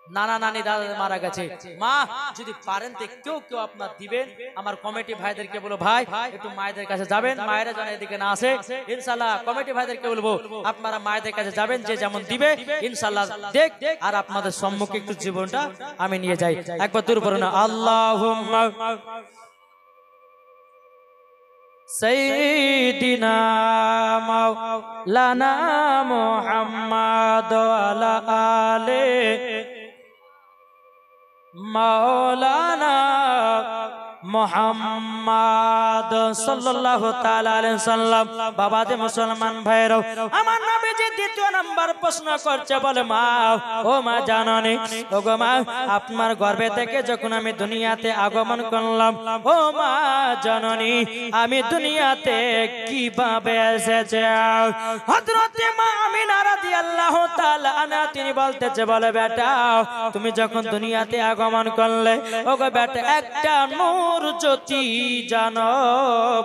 নানা নানি দাদা মারা গেছে মা যদি পারেন তো কেউ কেউ আপনার দিবেন আমার কমিটি ভাইদেরকে বলো ভাই একটু মায়েদের কাছে যাবেন মায়েরা যেন এদিকে না আসে ইনশাআল্লাহ কমিটি ভাইদেরকে বলবো আপনারা মায়েদের কাছে যাবেন যে যেমন দিবে ইনশাআল্লাহ দেখ আর আপনাদের সম্মুখে একটু জীবনটা আমি নিয়ে যাই একবার দূর করুন আল্লাহুম্মা সাইয়্যিদিনা মাওলানা মুহাম্মদ ওয়ালা আলে মাওলানা মুহাম্মদ সাল্লাল্লাহু তাআলা আলাইহি সাল্লাম। বাবা যে মুসলমান ভাইরা, আমার নবীজি দ্বিতীয় নাম্বার প্রশ্ন করছে, বলে মা, ও মা জাননী, ও গো মা, আপনার গর্ভে থেকে যখন আমি দুনিয়াতে আগমন করলাম, ও মা জাননী, আমি দুনিয়াতে কিভাবে এসেছি? হযরত মা আমিনা রাদিয়াল্লাহু তাআলা আনহা তিনি বলতেছে, বলে বেটা, তুমি যখন দুনিয়াতে আগমন করলে, ও গো বেটা, একটা নূর জ্যোতি জানো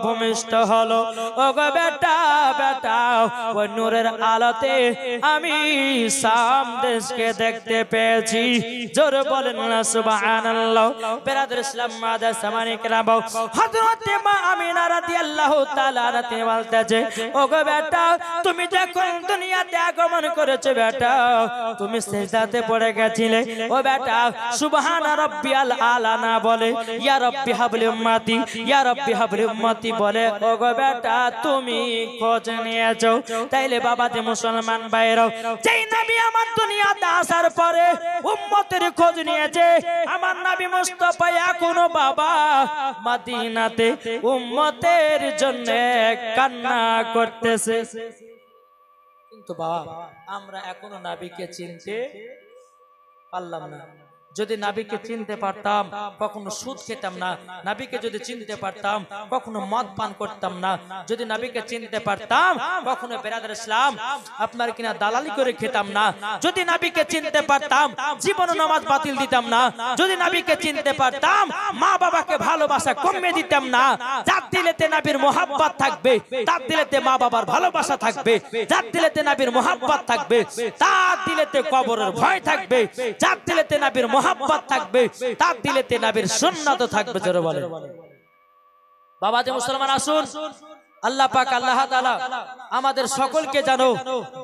ভূমিষ্ঠ হলো। ও গো বেটা, বেটা, ওই নূরের আলোতে আমি শাম দেশকে দেখতে পেয়েছি। জোরে বলেন না সুবহানাল্লাহ। বেরাদর ইসলাম মাদার সামানি কেরাম, হযরত মা আমিনা রাদিয়াল্লাহু তাআলা আনহা তিনি বলতেছে, ও গো বেটা, তুমি যখন দুনিয়াতে আগমন করেছো বেটা, তুমি সিজদাতে পড়ে গেছিলে। ও বেটা, সুবহানা রাব্বিয়াল আলা না বলে ইয়া রাব্বি হাবলি উম্মতি, ইয়া রাব্বি হাবলি উম্মতি বলে, ও গো বেটা, তুমি খোঁজ নিয়েছো। তাইলে বাবা যে মুসলমান ভাইরা, যেই নবী আমার দুনিয়াতে আসার পরে উম্মতের খোঁজ নিয়েছে, আমার নবী মুস্তাফা এখনো বাবা মদিনাতে উম্মতের জন্য কান্না করতেছে। কিন্তু বাবা, আমরা এখনো নবীকে চিনতে পারলাম না। যদি নবীকে চিনতে পারতাম, কখনো সুদ খেতাম না। নবীকে যদি চিনতে পারতাম, কখনো মদ পান করতাম না। যদি নবীকে চিনতে পারতাম, কখনো বেরাদার ইসলাম আপনার কিনা দালালি করে খেতাম না। যদি নবীকে চিনতে পারতাম, জীবন নামাজ বাতিল দিতাম না। যদি নবীকে চিনতে পারতাম, মা বাবাকে ভালোবাসা কমিয়ে দিতাম না। যার দিলেতে নবীর মোহাব্বত থাকবে, তার দিলেতে মা বাবার ভালোবাসা থাকবে। যার দিলেতে নবীর মোহাব্বত থাকবে, তার দিলেতে কবরের ভয় থাকবে। যার দিলেতে নবীর মোহাব্বত থাকবে, তার দিলেতে নবীর সুন্নাত থাকবে। জোরে বলেন। বাবা যে মুসলমান, আসুন আল্লাহ পাক আল্লাহ তাআলা আমাদের সকলকে জানো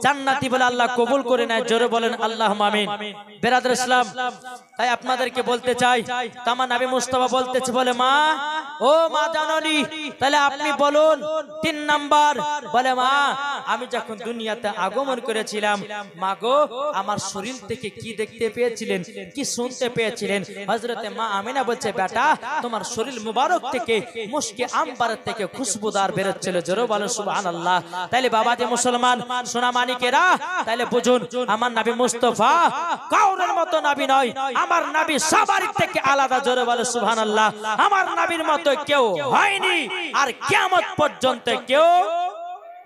জান্নাতি বলে আল্লাহ কবুল করে নেয়। জোরে বলেন আল্লাহুম্মা আমিন। বেরাদর ইসলাম, তাই আপনাদেরকে বলতে চাই, তামা নবী মুস্তাফা বলতেছে, বলে মা, ও মা জাননী, তাহলে আপনি বলুন 3 নাম্বার। বলে মা, আমি যখন দুনিয়াতে আগমন করেছিলাম, মা গো, আমার শরীর থেকে কি দেখতে পেয়েছিলেন, কি শুনতে পেয়েছিলেন? হযরতে মা আমিনা বলছে, বেটা, তোমার শরীর মুবারক থেকে মুশকে আম্বারের থেকে খুশবুদার বেরোচ্ছিল। জোরে বলেন সুবহানাল্লাহ। তাইলে বাবা যে মুসলমান সোনা মানিকেরা, তাইলে বুঝুন, আমার নবী মুস্তাফা কাউরের মতো নবী নয়। আমার নবী সবার থেকে আলাদা। জোরে বলেন সুবহানাল্লাহ। আমার নবীর মতো কেউ হয়নি, আর কিয়ামত পর্যন্ত কেউ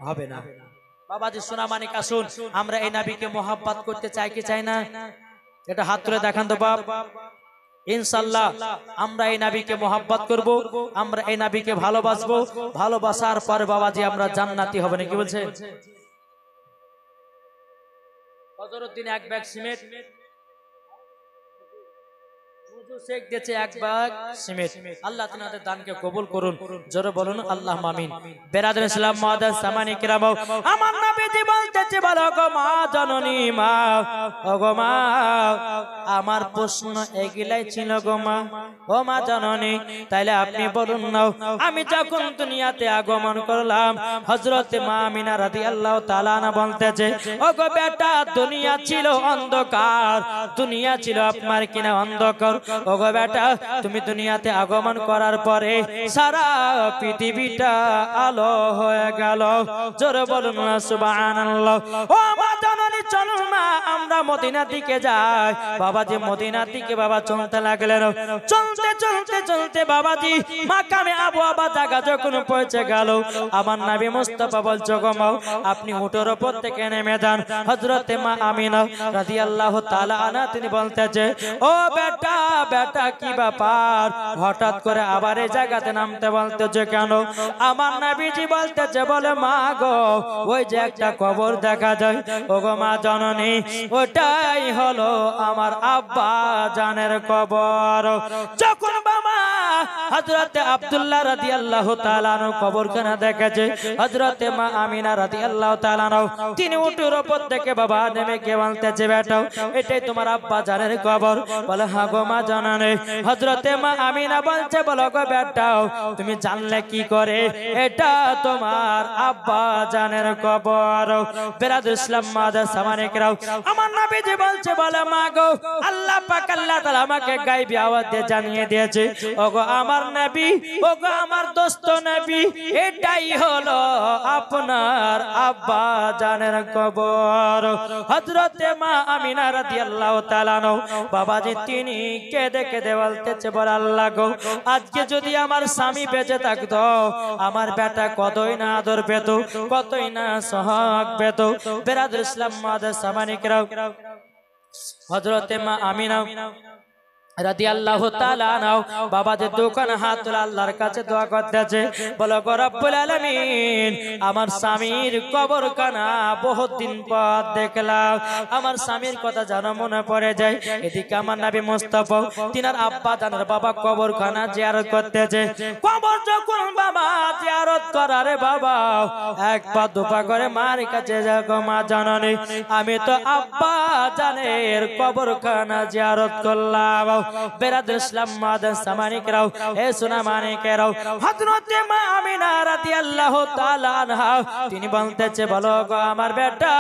হবে না। বাবাজি সোনা মানিক, আসুন আমরা এই নবীকে মোহাব্বত করতে চাই কি চাই না? এটা হাত তুলে দেখান তো বাপ। ইনশাআল্লাহ আমরা এই নবীকে মোহাব্বত করব, আমরা এই নবীকে ভালোবাসবো। ভালোবাসার পর বাবাজি আমরা জান্নাতি হব। নাকি বলছে? হযরত দিন এক ব্যাগ সিমেন্ট শেখ দিয়েছে, এক ব্যাগ সিমেন্ট। আল্লাহ তাআলাদের দানকে কবুল করুন। জোরে বলুন আল্লাহুম্মা আমিন। বেরাদর ইসলাম মুআদ্দাস সামানি কিরাম, আমার নবীজি বলতেছে, বলো গো মা জননী, মা, ও গো মা, আমার প্রশ্ন এগুলাই ছিল গো মা, ও মা জননী। তাইলে আপনি বলুন না, আমি যখন দুনিয়াতে আগমন করলাম, হযরত মা আমিনা রাদিয়াল্লাহু তাআলা আনহা বলতেছে, ও গো বেটা, দুনিয়া ছিল অন্ধকার, দুনিয়া ছিল আপনার কিনা অন্ধকার। ও গো বেটা, তুমি দুনিয়াতে আগমন করার পরে সারা পৃথিবীটা আলো হয়ে গেল। জোরে বলুন না সুবহানাল্লাহ। ও মা জননী, চলুন না আমরা মদিনার দিকে যাই। বাবাজি মদিনার দিকে বাবা চলতে লাগলেন। চলতে চলতে চলতে বাবাজি মাকামে আবু আবা জায়গা যখন পৌঁছে গেল, আমার নবী মুস্তাফা বলছে, গো মা, আপনি উটের উপর থেকে নেমে যান। হযরতে মা আমিনা রাদিয়াল্লাহু তাআলা আনহা তিনি বলতেছে, ও বেটা, বেটা, কি ব্যাপার, হঠাৎ করে আবার এই জায়গাতে নামতে বলতেছে কেন? আমার নবীজি বলতেছে, বলে মা গো, ওই যে একটা কবর দেখা যায়, ও গো মা জননী, ওটাই হলো আমার আব্বা জানের কবর। যখন বাবা হযরতে আব্দুল্লাহ রাদিয়াল্লাহু তাআলা আনহু কবরখানা দেখেছে। হযরতে মা আমিনা রাদিয়াল্লাহু তাআলা আনহু তিনি উটের উপর থেকে বাবা নেমে কে বলতেছে বেটা এটাই তোমার আব্বা জানের কবর। বলে হ্যাঁ গো মা জানা নেই। হযরতে মা আমিনা বলছে বলো গো বেটা তুমি জানলে কি করে এটা তোমার আব্বা জানের কবর। বেরাদুল ইসলাম মাদার সামানিকরাও আমার নবীজি বলছে বলে মা গো আল্লাহ পাক আল্লাহ তাআলা আমাকে গায়বী আওয়াজ দিয়ে জানিয়ে দিয়েছে ওগো আমার নবী ওগো আমার দোস্ত নবী এটাই হলো আপনার আব্বা জানের কবর। হযরতে মা আমিনা রাদিয়াল্লাহু তাআলা বাবাজি তিনি কেঁদে কেঁদে বলতেছে বলে আল্লাহ গো আজকে যদি আমার স্বামী বেঁচে থাকতো আমার বেটা কতই না আদর পেত কতই না সোহাগ পেত। বেরাদুল ইসলাম মাদার সামানিকরাও হযরতে মা আমিনা রাদিয়াল্লাহু তাআলা আনহু বাবাদের দোকানে হাত তুলে আল্লাহর কাছে দোয়া করতেছে বলো গো রব্বুল আলামিন আমার স্বামীর কবরখানা বহুত দিন পর দেখলাম আমার স্বামীর কথা জানা মনে পড়ে যায়। এদিকে আমার নবী মুস্তাফা তিনার আব্বা জানের বাবা কবরখানা জিয়ারত করতেছে। কবর যখন বাবা জিয়ারত করারে বাবা এক পা দুপা করে মার কাছে যাগো মা জাননী আমি তো আব্বা জানের কবরখানা জিয়ারত করলাম। বেরাদুল ইসলাম মাদার সামানিকরাও হে সোনা মানিকেরাও হযরতে মা আমিনা রাদিয়াল্লাহু তাআলা আনহা তিনি বলতেছে বলো গো আমার বেটা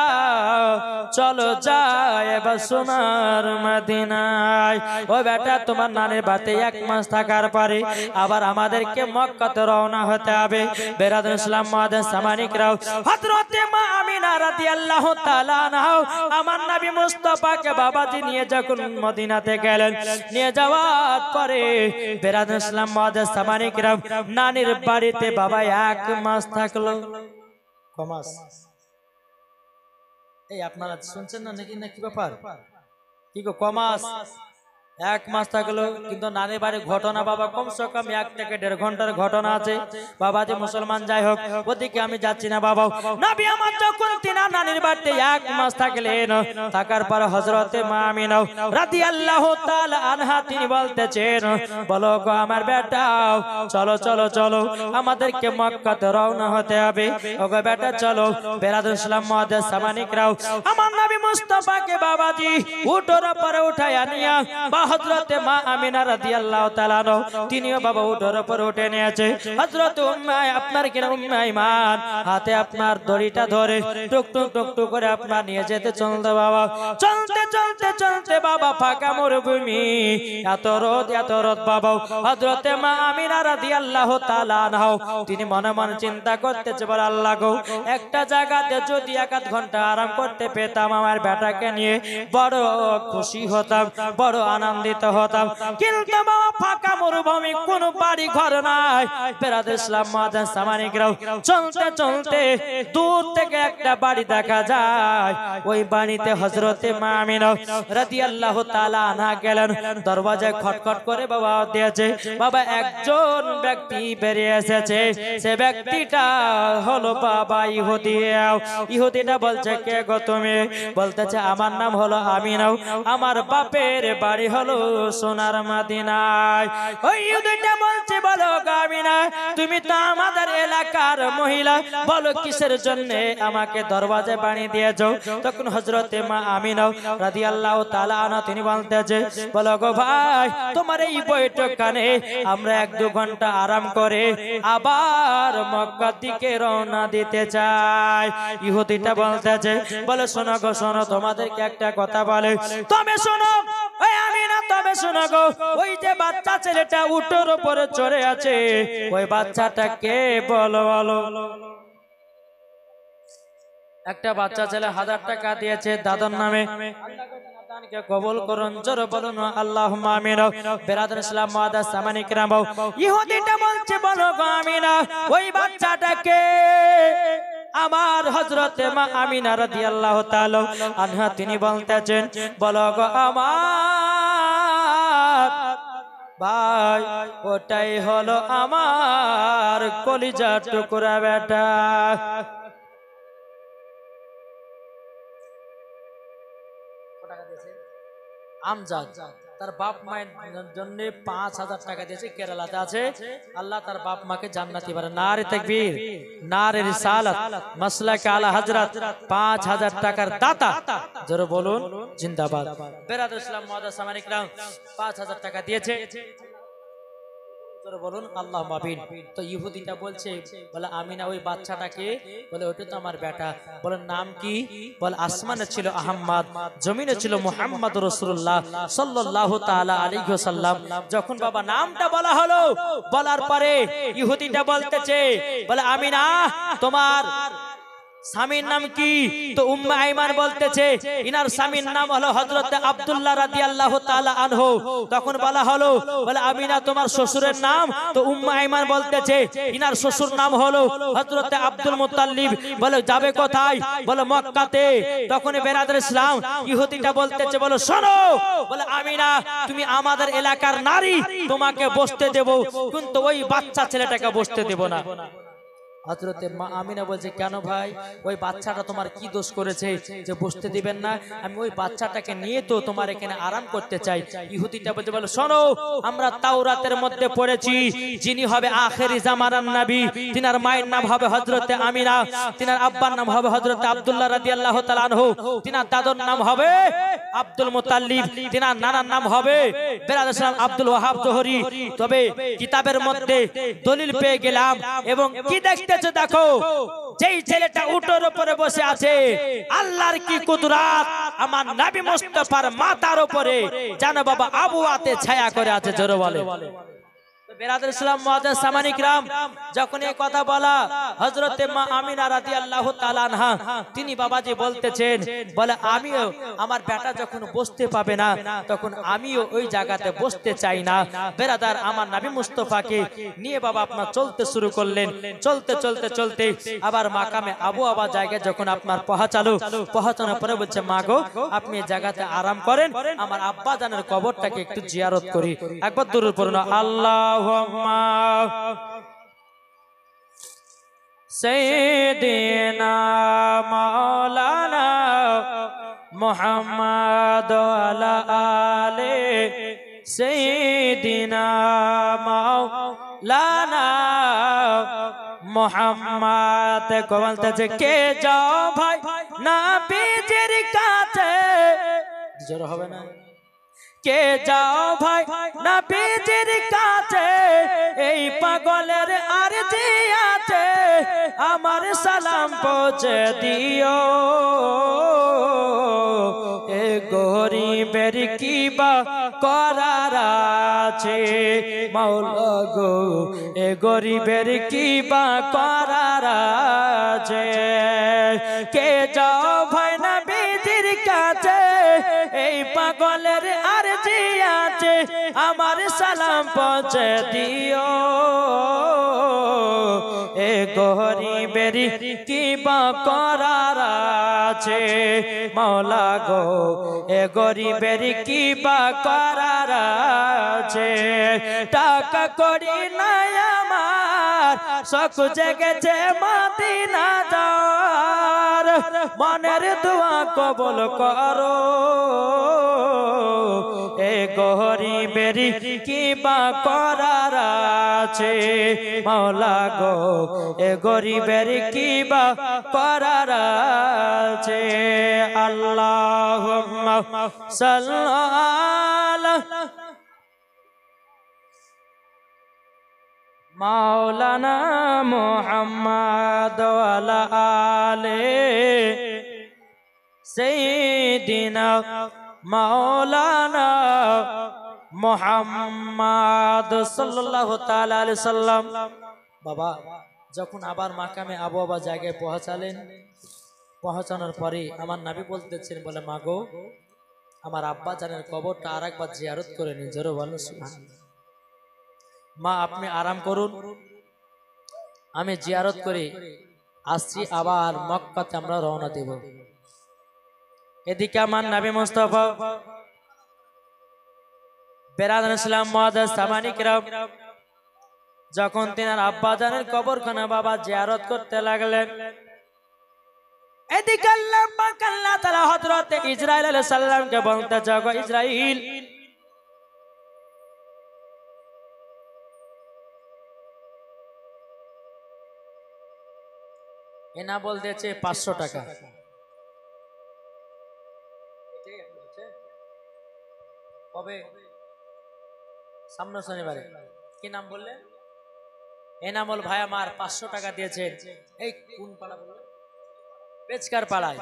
চলো যাই এবার সোনার মদিনায়। ও বেটা তোমার নানির বাড়িতে এক মাস থাকার পরে আবার আমাদেরকে মক্কাতে রওনা হতে হবে। বেরাদুল ইসলাম মাদার সামানিকরাও হযরতে মা আমিনা রাদিয়াল্লাহু তাআলা আনহা আমার নবী মুস্তাফাকে বাবাজি নিয়ে যখন মদিনাতে গেলেন নিয়ে যাওয়ার পরে বেরাদুল ইসলাম মাদার সামানিকরাও নানির বাড়িতে বাবা এক মাস থাকলো। কমাস এই আপনারা শুনছেন না নাকি নাকি ব্যাপার কি গো কমাস এক মাস থাকলো কিন্তু নানির বাড়ির ঘটনা বাবা কমসে কম 1 থেকে 1.5 ঘন্টার ঘটনা আছে। বাবা যে মুসলমান যাই হোক ওদিকে আমি যাচ্ছি না বাবা। নবী আমার যখন তিনার নানির বাড়িতে 1 মাস থাকলেন থাকার পর হযরতে মা আমিনা রাদিয়াল্লাহু তাআলা আনহা তিনি বলতেছেন বলো গো আমার বেটা চলো চলো চলো আমাদেরকে মক্কাতে রওনা হতে হবে। ওগো বেটা চলো। বেরাদুল ইসলাম মাদার সামানিকরাও আমার নবী মুস্তাফাকে বাবাজি উটের উপরে উঠায়া নিয়া হযরতে মা আমিনা রাদিয়াল্লাহু তাআলা তিনিও বাবা উটের উপর উঠে নিয়েছে। হযরত উম্মে আপনার কিনা উম্মে আইমান হাতে আপনার দড়িটা ধরে টুক টুক টুক টুক করে আপনার নিয়ে যেতে চলতে বাবা চলতে চলতে চলতে বাবা ফাঁকা মরুভূমি এত রোদ বাবা। হযরতে মা আমিনা রাদিয়াল্লাহু তাআলা আনহা তিনি মনে মনে চিন্তা করতেছে বলে আল্লাহ গো একটা জায়গাতে যদি 1 ঘন্টা আরাম করতে পেতাম আমার বেটাকে নিয়ে বড় খুশি হতাম বড় আনন্দিত হতাম। কিন্তু বাবা ফাঁকা মরুভূমি কোন বাড়ি ঘর নাই। বেরাদুল ইসলাম মাদার সামানিকরাও চলতে চলতে দূর থেকে একটা বাড়ি দেখা যায়। ওই বাড়িতে হযরতে মা আমিনা রাদিয়াল্লাহু তাআলা আনহা গেলেন। দরজায় খটখট করে বাবা দিয়েছে বাবা একজন ব্যক্তি বেরিয়ে এসেছে। সে ব্যক্তিটা হলো বাবা ইহুদি। ইহুদিটা বলছে কে গো তুমি? বলতেছে আমার নাম হলো আমিনা আমার বাপের বাড়ি হলো সোনার মদিনায়। ওই ইহুদিটা বলছে বলো গো আমিনা তুমি তো আমাদের এলাকার মহিলা বলো কিসের জন্য আমাকে দরজায় বানিয়ে দিয়েছো? তখন হযরতে মা আমিনা রাদিয়াল্লাহু তাআলা আনহা তিনি বলতেছে বলো গো ভাই তোমার এই বৈঠকখানে আমরা 1-2 ঘন্টা আরাম করে আবার মক্কার দিকে রওনা দিতে চাই। ইহুদিটা বলতেছে বলে শোনো গো শোনো তোমাদেরকে একটা কথা বলে তবে শোনো ওই আমিনা তবে শোনো গো ওই যে বাচ্চা ছেলেটা উটের উপরে চড়ে আছে ওই বাচ্চাটা কে বলো বলো। একটা বাচ্চা ছেলে 1000 টাকা দিয়েছে দাদার নামে কে কবুল করুন জোরে বলুন আল্লাহুম্মা আমিন। বেরাদুল ইসলাম মাদার সামানিকরাম ইহুদিটা বলছে বলো গো আমিনা ওই বাচ্চাটাকে আমার হযরতে মা আমিনা রাদিয়াল্লাহু তাআলা আনহা তিনি বলতেছেন বলো গো আমার ভাই ওটাই হলো আমার কলিজার টুকরা বেটা। আমজাদ তার বাপ মায়ের জন্য 5000 টাকা দিয়েছে, কেরালাতে আছে। আল্লাহ তার বাপ মাকে জান্নাতি বানায়। নারে তাকবীর, নারে রিসালাত, মাসলাকে আলা হযরত। 5000 টাকার দাতা, জোরে বলুন জিন্দাবাদ। বেরাদর ইসলাম মুআজ্জাজ সামানিক রাম 5000 টাকা দিয়েছে, বলুন আল্লাহুম্মা আমিন। তো ইহুদিটা বলছে, বলে আমিনা ওই বাচ্চাটাকে, বলে ওটা তো আমার বেটা। বলে নাম কি? বলে আসমানে ছিল আহমদ, জমিনে ছিল মুহাম্মদ রাসূলুল্লাহ সাল্লাল্লাহু তাআলা আলাইহি ওয়াসাল্লাম। যখন বাবা নামটা বলা হলো, বলার পরে ইহুদিটা বলতেছে, বলে আমিনা তোমার স্বামীর নাম কি? তো উম্মে আইমান বলতেছে ইনার স্বামীর নাম হলো হযরত আব্দুল্লাহ রাদিয়াল্লাহু তাআলা আনহু। তখন বলা হলো, বলে আমিনা তোমার শ্বশুরের নাম? তো উম্মে আইমান বলতেছে ইনার শ্বশুর নাম হলো হযরত আব্দুল মুত্তালিব। বলে যাবে কোথায়? বলে মক্কাতে। তখন বেরাদর ইসলাম ইহুদিটা বলতেছে, বলে শোনো, বলে আমিনা তুমি আমাদের এলাকার নারী, তোমাকে বসতে দেব, কিন্তু ওই বাচ্চা ছেলেটাকে বসতে দেব না। হযরতে মা আমিনা বলছে, কেন ভাই? ওই বাচ্চাটা তোমার কি দোষ করেছে যে বসতে দিবেন না? আমি ওই বাচ্চাটাকে নিয়ে তো তোমার এখানে আরাম করতে চাই। ইহুদিটা বলতে, বলে শোনো, আমরা তাওরাতের মধ্যে পড়েছি যিনি হবে আখেরি জামানার নবী, তিনার মায়ের নাম হবে হযরতে আমিনা, তিনার আব্বার নাম হবে হযরতে আব্দুল্লাহ রাদিয়াল্লাহু তাআলা আনহু, তিনার দাদুর নাম হবে আব্দুল মুত্তালিব, তিনার নানার নাম হবে বেরাদর ইসলাম আব্দুল ওয়াহাব জোহরি। তবে কিতাবের মধ্যে দলিল পেয়ে গেলাম, এবং কি দেখতে দেখো, যেই ছেলেটা উটের উপরে বসে আছে, আল্লাহর কি কুদরত আমার নবী মুস্তাফার মাথার উপরে যেন বাবা আবুয়াতে ছায়া করে আছে। জোরে বলে। বেরাদর ইসলাম মুআজ্জাজ সামানিক রাম, যখন এই কথা বলা হযরতে মা আমিনা রাদিয়াল্লাহু তাআলা আনহা, তিনি বাবাজি বলতেছেন, বলে আমিও আমার বেটা যখন বসতে পাবে না, তখন আমিও ওই জায়গাতে বসতে চাই না। বেরাদার আমার নবী মুস্তাফাকে নিয়ে বাবা আপনার চলতে শুরু করলেন। চলতে চলতে চলতে আবার মাকামে আবু আবা জায়গায় যখন আপনার পৌঁছানোর পরে বলছে, মা গো আপনি এই জায়গাতে আরাম করেন, আমার আব্বা জানের কবরটাকে একটু জিয়ারত করি। একবার দরুদ পড়ুন, আল্লাহুম্মা সাইয়্যিদিনা মাওলানা মুহাম্মদ ওয়া আলে সাইয়্যিদিনা মাওলানা মুহাম্মদ। বলতেছে, কে যাও ভাই নবীজির কাছে, জোর হবে না? কে যাও ভাই নবীজির কাছে, এই পাগলের আরজি আছে, আমার সালাম পৌঁছে দিও। এ গরিবের কি বা করার আছে মাওলা গো, এ গরিবের কি বা করার আছে। কে যাও ভাই নবীজির কাছে, এই পাগলের আরজি আছে, আমার সালাম পৌঁছে দিও। এ গরিবের কি বা করার আছে মাওলা গো, এ গরিবের কি বা করার আছে। টাকা করি নাই আমার, শখ জেগেছে মদিনা যাওয়ার, মনের দোয়া কবুল করো। এ গরিবের কি বা করার আছে মাওলা গো, এ গরিবের কি বা করার আছে। আল্লাহুম্মা সাল্লি মাওলানা মুহাম্মদ ওয়া আলা আলে সাইয়্যিদিনা মাওলানা মুহাম্মদ সাল্লাল্লাহু তাআলা আলাইহি সাল্লাম। বাবা যখন আবার মাকামে আবু আবা জায়গায় পৌঁছানোর পরে আমার নবী বলতেছেন, বলে মা গো আমার আব্বা জানের কবরটা আরেকবার জিয়ারত করে নিন। জোরে বলেন সুবহানাল্লাহ। মা আপনি আরাম করুন, আমি জিয়ারত করে আসছি, আবার মক্কাতে আমরা রওনা দেব। এদিকে আমার নবী মুস্তাফা বেরাদর ইসলাম মুআজ্জাজ সামানিক রাম, যখন তিনার আব্বা জানের কবরখানা বাবা জিয়ারত করতে লাগলেন, এদিকে আল্লাহ পাক আল্লাহ তাআলা হযরত ইসরাইল আলাইহিস সালামকে বলতে যাগো ইসরাইল এনা বলতেছে 500 টাকা কবে সামনে শনিবারে কি নাম বললে এনামুল ভাই আমার 500 টাকা দিয়েছেন এই কোন পাড়া বললে পেচকার পাড়ায়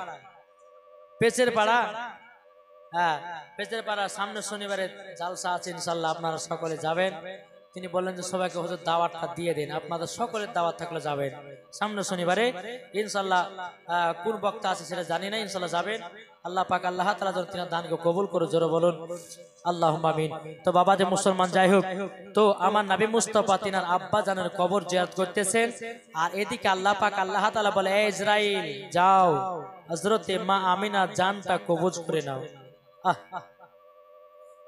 পেচের পাড়া হ্যাঁ পেচের পাড়া সামনে শনিবারে জালসা আছে ইনশাআল্লাহ আপনারা সকলে যাবেন তিনি বললেন যে সবাইকে হুজুর দাওয়াতটা দিয়ে দেন আপনাদের সকলের দাওয়াত থাকলে যাবেন সামনে শনিবারে ইনশাআল্লাহ কোন বক্তা আছে সেটা জানি না ইনশাআল্লাহ যাবেন আল্লাহ পাক আল্লাহ তাআলা যেন তিনার দানকে কবুল করে জোরে বলুন আল্লাহুম্মা আমিন তো বাবা যে মুসলমান যাই হোক তো আমার নবী মুস্তাফা তিনার আব্বা জানের কবর জিয়ারত করতেছেন আর এদিকে আল্লাহ পাক আল্লাহ তাআলা বলে এ ইসরাইল যাও হযরতে মা আমিনা জানটা কবজ করে নাও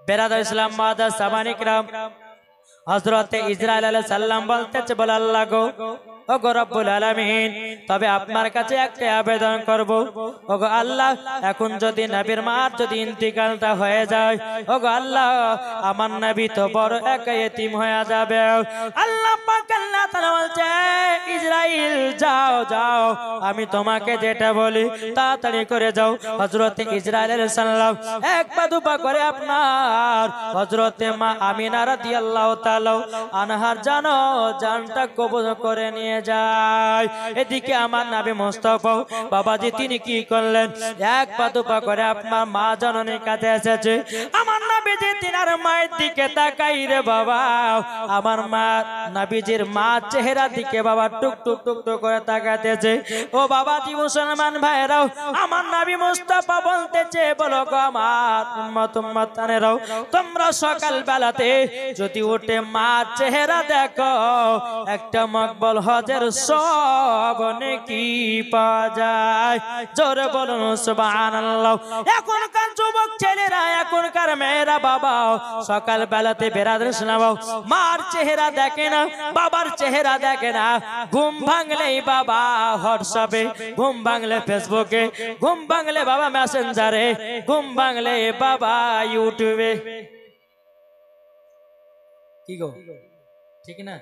বেরাদার ইসলাম মাদা সাবানি کرام হযরত ইসরাইল আলাইহিস সালাম বলতেছে বলে আল্লাহ গো ও গো রব্বুল আলামিন তবে আপনার কাছে একটা আবেদন করব ও গো আল্লাহ এখন যদি নবীর মার যদি ইন্তিকালটা হয়ে যায় ও গো আল্লাহ আমার নবী তো বড় একা ইতিম হয়ে যাবে আল্লাহ পাক আল্লাহ তাআলা বলছে ইসরাইল যাও যাও আমি তোমাকে যেটা বলি তাড়াতাড়ি করে যাও হযরত ইসরাইল আলাইহিস সালাম এক পা দুপা করে আপনার হযরতে মা আমিনা রাদিয়াল্লাহু তাআলা আনহার জানটা কবজ করে নিয়ে যায় এদিকে আমার নবী মুস্তাফা বাবাজি তিনি কি করলেন এক পা দুপা করে আপনার মা জননীর কাছে এসেছে আমার নবীজি তিনার মায়ের দিকে তাকাই রে বাবা আমার মা নবীজির মা চেহারা দিকে বাবা টুক টুক টুক টুক করে তাকাতেছে ও বাবাজি মুসলমান ভাইরাও আমার নবী মুস্তাফা বলতেছে বলো গো আমার উম্মতানেরাও তোমরা সকাল বেলাতে যদি উঠে মা চেহারা দেখো একটা মকবুল হজের সব নেকি পাওয়া যায় জোরে বলুন সুবহানাল্লাহ এখনকার যুবক ছেলেরা এখনকার মেয়েরা বাবা সকাল বেলাতে বেরাদার শোনাও মার চেহারা দেখে না বাবার চেহারা দেখে না ঘুম ভাঙলেই বাবা হোয়াটসঅ্যাপে ঘুম ভাঙলে ফেসবুকে ঘুম ভাঙলে বাবা মেসেঞ্জারে ঘুম ভাঙলে বাবা ইউটিউবে কি গো ঠিক না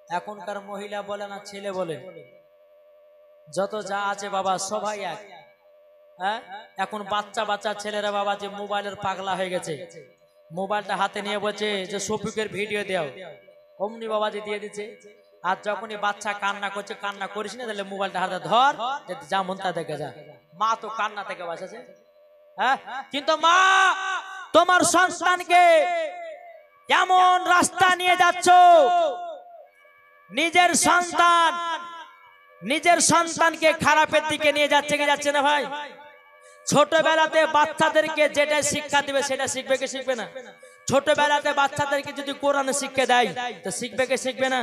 এখনকার মহিলা বলে না ছেলে বলে যত যা আছে বাবা সবাই এক হ্যাঁ এখন বাচ্চা ছেলেরা বাবা যে মোবাইলের পাগলা হয়ে গেছে মোবাইলটা হাতে নিয়ে বলছে যে শফিকের ভিডিও দাও অমনি বাবা যে দিয়ে দিচ্ছে আর যখনই বাচ্চা কান্না করছে কান্না করিস না তাহলে মোবাইলটা হাতে ধর যা মন তা দেখে যা মা তো কান্না থেকে বাঁচাছে হ্যাঁ কিন্তু মা তোমার সন্তানকে কেমন রাস্তা নিয়ে যাচ্ছ নিজের সন্তানকে খারাপের দিকে নিয়ে যাচ্ছে কি যাচ্ছে না ভাই ছোটবেলাতে বাচ্চাদেরকে যেটা শিক্ষা দিবে সেটা শিখবে কি শিখবে না ছোটবেলাতে বাচ্চাদেরকে যদি কোরআন শিক্ষা দেয় তো শিখবে কি শিখবে না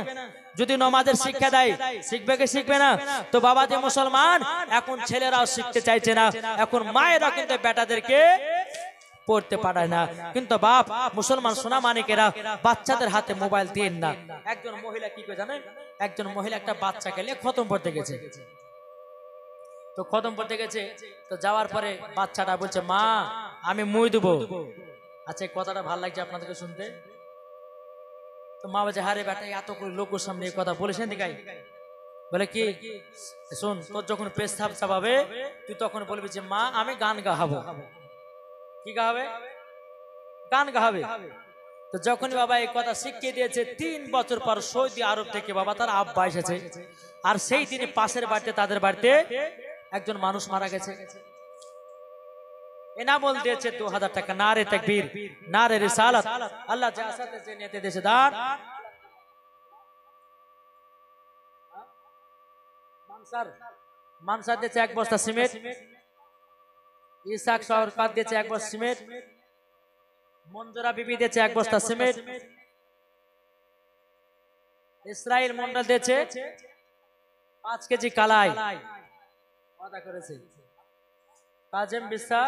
যদি নামাজের শিক্ষা দেয় শিখবে কি শিখবে না তো বাবা যে মুসলমান এখন ছেলেরাও শিখতে চাইছে না এখন মায়েরা কিন্তু বেটাদেরকে পড়তে পারে না কিন্তু বাপ মুসলমান সোনা মানিকেরা বাচ্চাদের হাতে মোবাইল দেন না একজন মহিলা কি করে জানেন একজন মহিলা একটা বাচ্চাকে নিয়ে খতম পড়তে গেছে তো খতম পড়তে গেছে তো যাওয়ার পরে বাচ্চাটা বলছে মা আমি মুই দেবো আচ্ছা কথাটা ভালো লাগছে আপনাদেরকে শুনতে তো মা বলছে হারে বেটা এত করে লোকের সামনে এই কথা বলিস না দিকাই বলে কি শোন তোর যখন পেশাব চাপাবে তুই তখন বলবি যে মা আমি গান গাহাবো কি গাবে গান গাবে তো যখনই বাবা এই কথা শিখিয়ে দিয়েছে 3 বছর পর সৌদি আরব থেকে বাবা তার আব্বা এসেছে আর সেই দিনে পাশের বাড়িতে তাদের বাড়িতে একজন মানুষ মারা গেছে এনামুল দিয়েছে 2000 টাকা নারে তাকবীর নারে রিসালাত আল্লাহ জাসাতে যে নিতে দেশে দান মানসার দিয়েছে 1 বস্তা সিমেন্ট ইসাক সরকার দিয়েছে 1 বস্তা সিমেন্ট মঞ্জুরা বিবি দিয়েছে 1 বস্তা সিমেন্ট ইসরাইল মন্ডল দিয়েছে 5 কেজি কালাই ওয়াদা করেছে কাজেম বিসা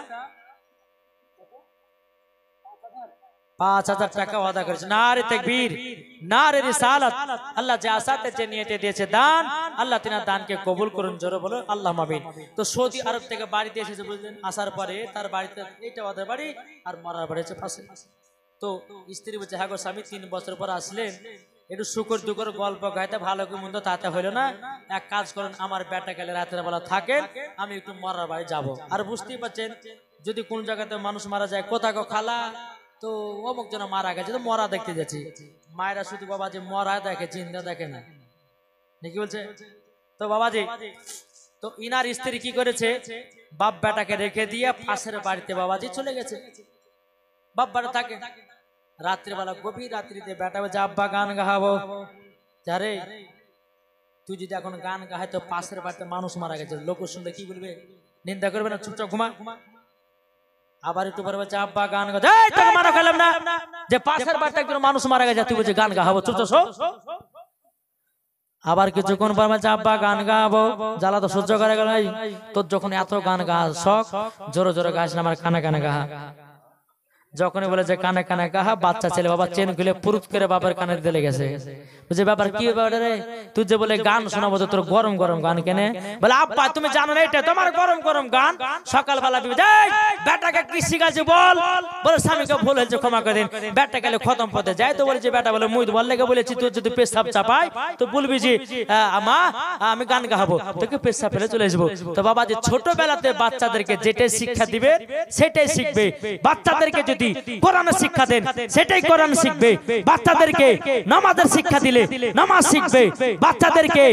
5,000 টাকা ওয়াদা করেছে। নারে তাকবীর, নারে রিসালাত। আল্লাহ যে আসাতে যে নিয়তে দিয়েছে দান, আল্লাহ তিনার দানকে কবুল করুন। জোরে বলো আল্লাহুম্মা আমিন। তো সৌদি আরব থেকে বাড়িতে এসেছে বুঝলেন, আসার পরে তার বাড়িতে এটা ওদের বাড়ি আর মরার বাড়ি হচ্ছে পাশে। তো স্ত্রী বলছে হ্যাঁ গো স্বামী 3 বছর পর আসলেন, একটু শুকর দুকর গল্প গাইতে ভালো কি মন্দ তাতে হইলো না, এক কাজ করেন আমার বেটা গেলে রাতের বেলা থাকেন, আমি একটু মরার বাড়ি যাব। আর বুঝতেই পারছেন যদি কোন জায়গাতে মানুষ মারা যায়, কোথা গো খালা, তো অমুক জন মারা গেছে তো মরা দেখতে যাচ্ছি। মায়েরা শুধু বাবাজি মরা দেখে, চিন্তা দেখে না, নাকি বলছে? তো বাবাজি, তো ইনার স্ত্রী কি করেছে, বাপ বেটাকে রেখে দিয়ে পাশের বাড়িতে বাবাজি চলে গেছে। বাপ বেটা থাকে, রাত্রিবেলা গভীর রাত্রিতে বেটা বলছে আব্বা গান গাহাবো। যারে তুই যদি এখন গান গাহাই তো পাশের বাড়িতে মানুষ মারা গেছে, লোক শুনলে কি বলবে, নিন্দা করবে না, চুপচাপ ঘুমা। আবার একটু পরে বলছে আব্বা গান গা, এই তোকে মারা খেলাম না, যে পাশের বাড়িতে একজন মানুষ মারা গেছে তুই বলছে গান গাহাবো, চুপচাপ শো। আবার কিছুক্ষণ পর বলছে আব্বা গান গাবো, জ্বালা তো সহ্য করে গেল, তোর যখন এত গান গা শখ, জোরে জোরে গাছ না, আমার কানে কানে গাহা। যখনই বলে যে কানে কানে গাহা, বাচ্চা ছেলে বাবা চেন খুলে পুরুত করে বাবার কানের দিলে গেছে। বুঝে ব্যাপার কি ব্যাপার রে, তুই যে বলে গান শোনাবো তোর গরম গরম গান কেনে, বলে আব্বা তুমি জানো না এটা তোমার গরম গরম গান। সকালবেলা বেটাকে কি শিখাচ্ছে বল, বলে স্বামীকে ভুল হয়েছে ক্ষমা করে দিন। বেটা গেলে খতম পথে যায় তো বলেছে বেটা বলে মুই বল লেগে বলেছি তুই যদি পেশাব চাপাই তো বলবি যে মা আমি গান গাহাবো, তোকে পেশাব ফেলে চলে আসবো। তো বাবা যে ছোটবেলাতে বাচ্চাদেরকে যেটাই শিক্ষা দিবে সেটাই শিখবে। বাচ্চাদেরকে যদি কোরআনের শিক্ষা দেন সেটাই কোরআন শিখবে, বাচ্চাদেরকে নামাজের শিক্ষা দিলে নামাজ শিখবে, বাচ্চাদেরকে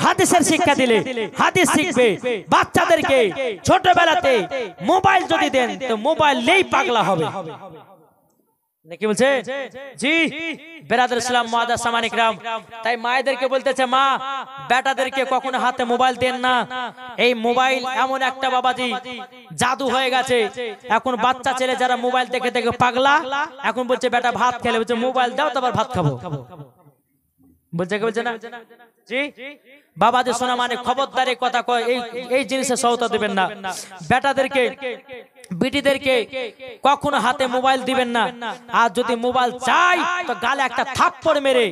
হাদিসের শিক্ষা দিলে হাদিস শিখবে। বাচ্চাদেরকে ছোটবেলাতে মোবাইল যদি দেন তো মোবাইল নেই পাগলা হবে, নাকি বলছে? জি বেরাদর ইসলাম মুআদ্দাস সামানি کرام, তাই মায়েদেরকে বলতেছে মা বেটাদেরকে কখনো হাতে মোবাইল দেন না। এই মোবাইল এমন একটা বাবাজি জাদু হয়ে গেছে, এখন বাচ্চা ছেলে যারা মোবাইল দেখে দেখে পাগলা, এখন বলছে বেটা ভাত খেলে বলছে মোবাইল দাও তারপর ভাত খাবো, বলছে কি বলছে না? জি বাবাজি শোনা মানে খবরদারি কথা কয়, এই জিনিসে সহতা দিবেন না। বেটাদেরকে বিটিদেরকে কখনো হাতে মোবাইল দিবেন না, আর যদি মোবাইল চাই তো গালে একটা থাপ্পড় মেরে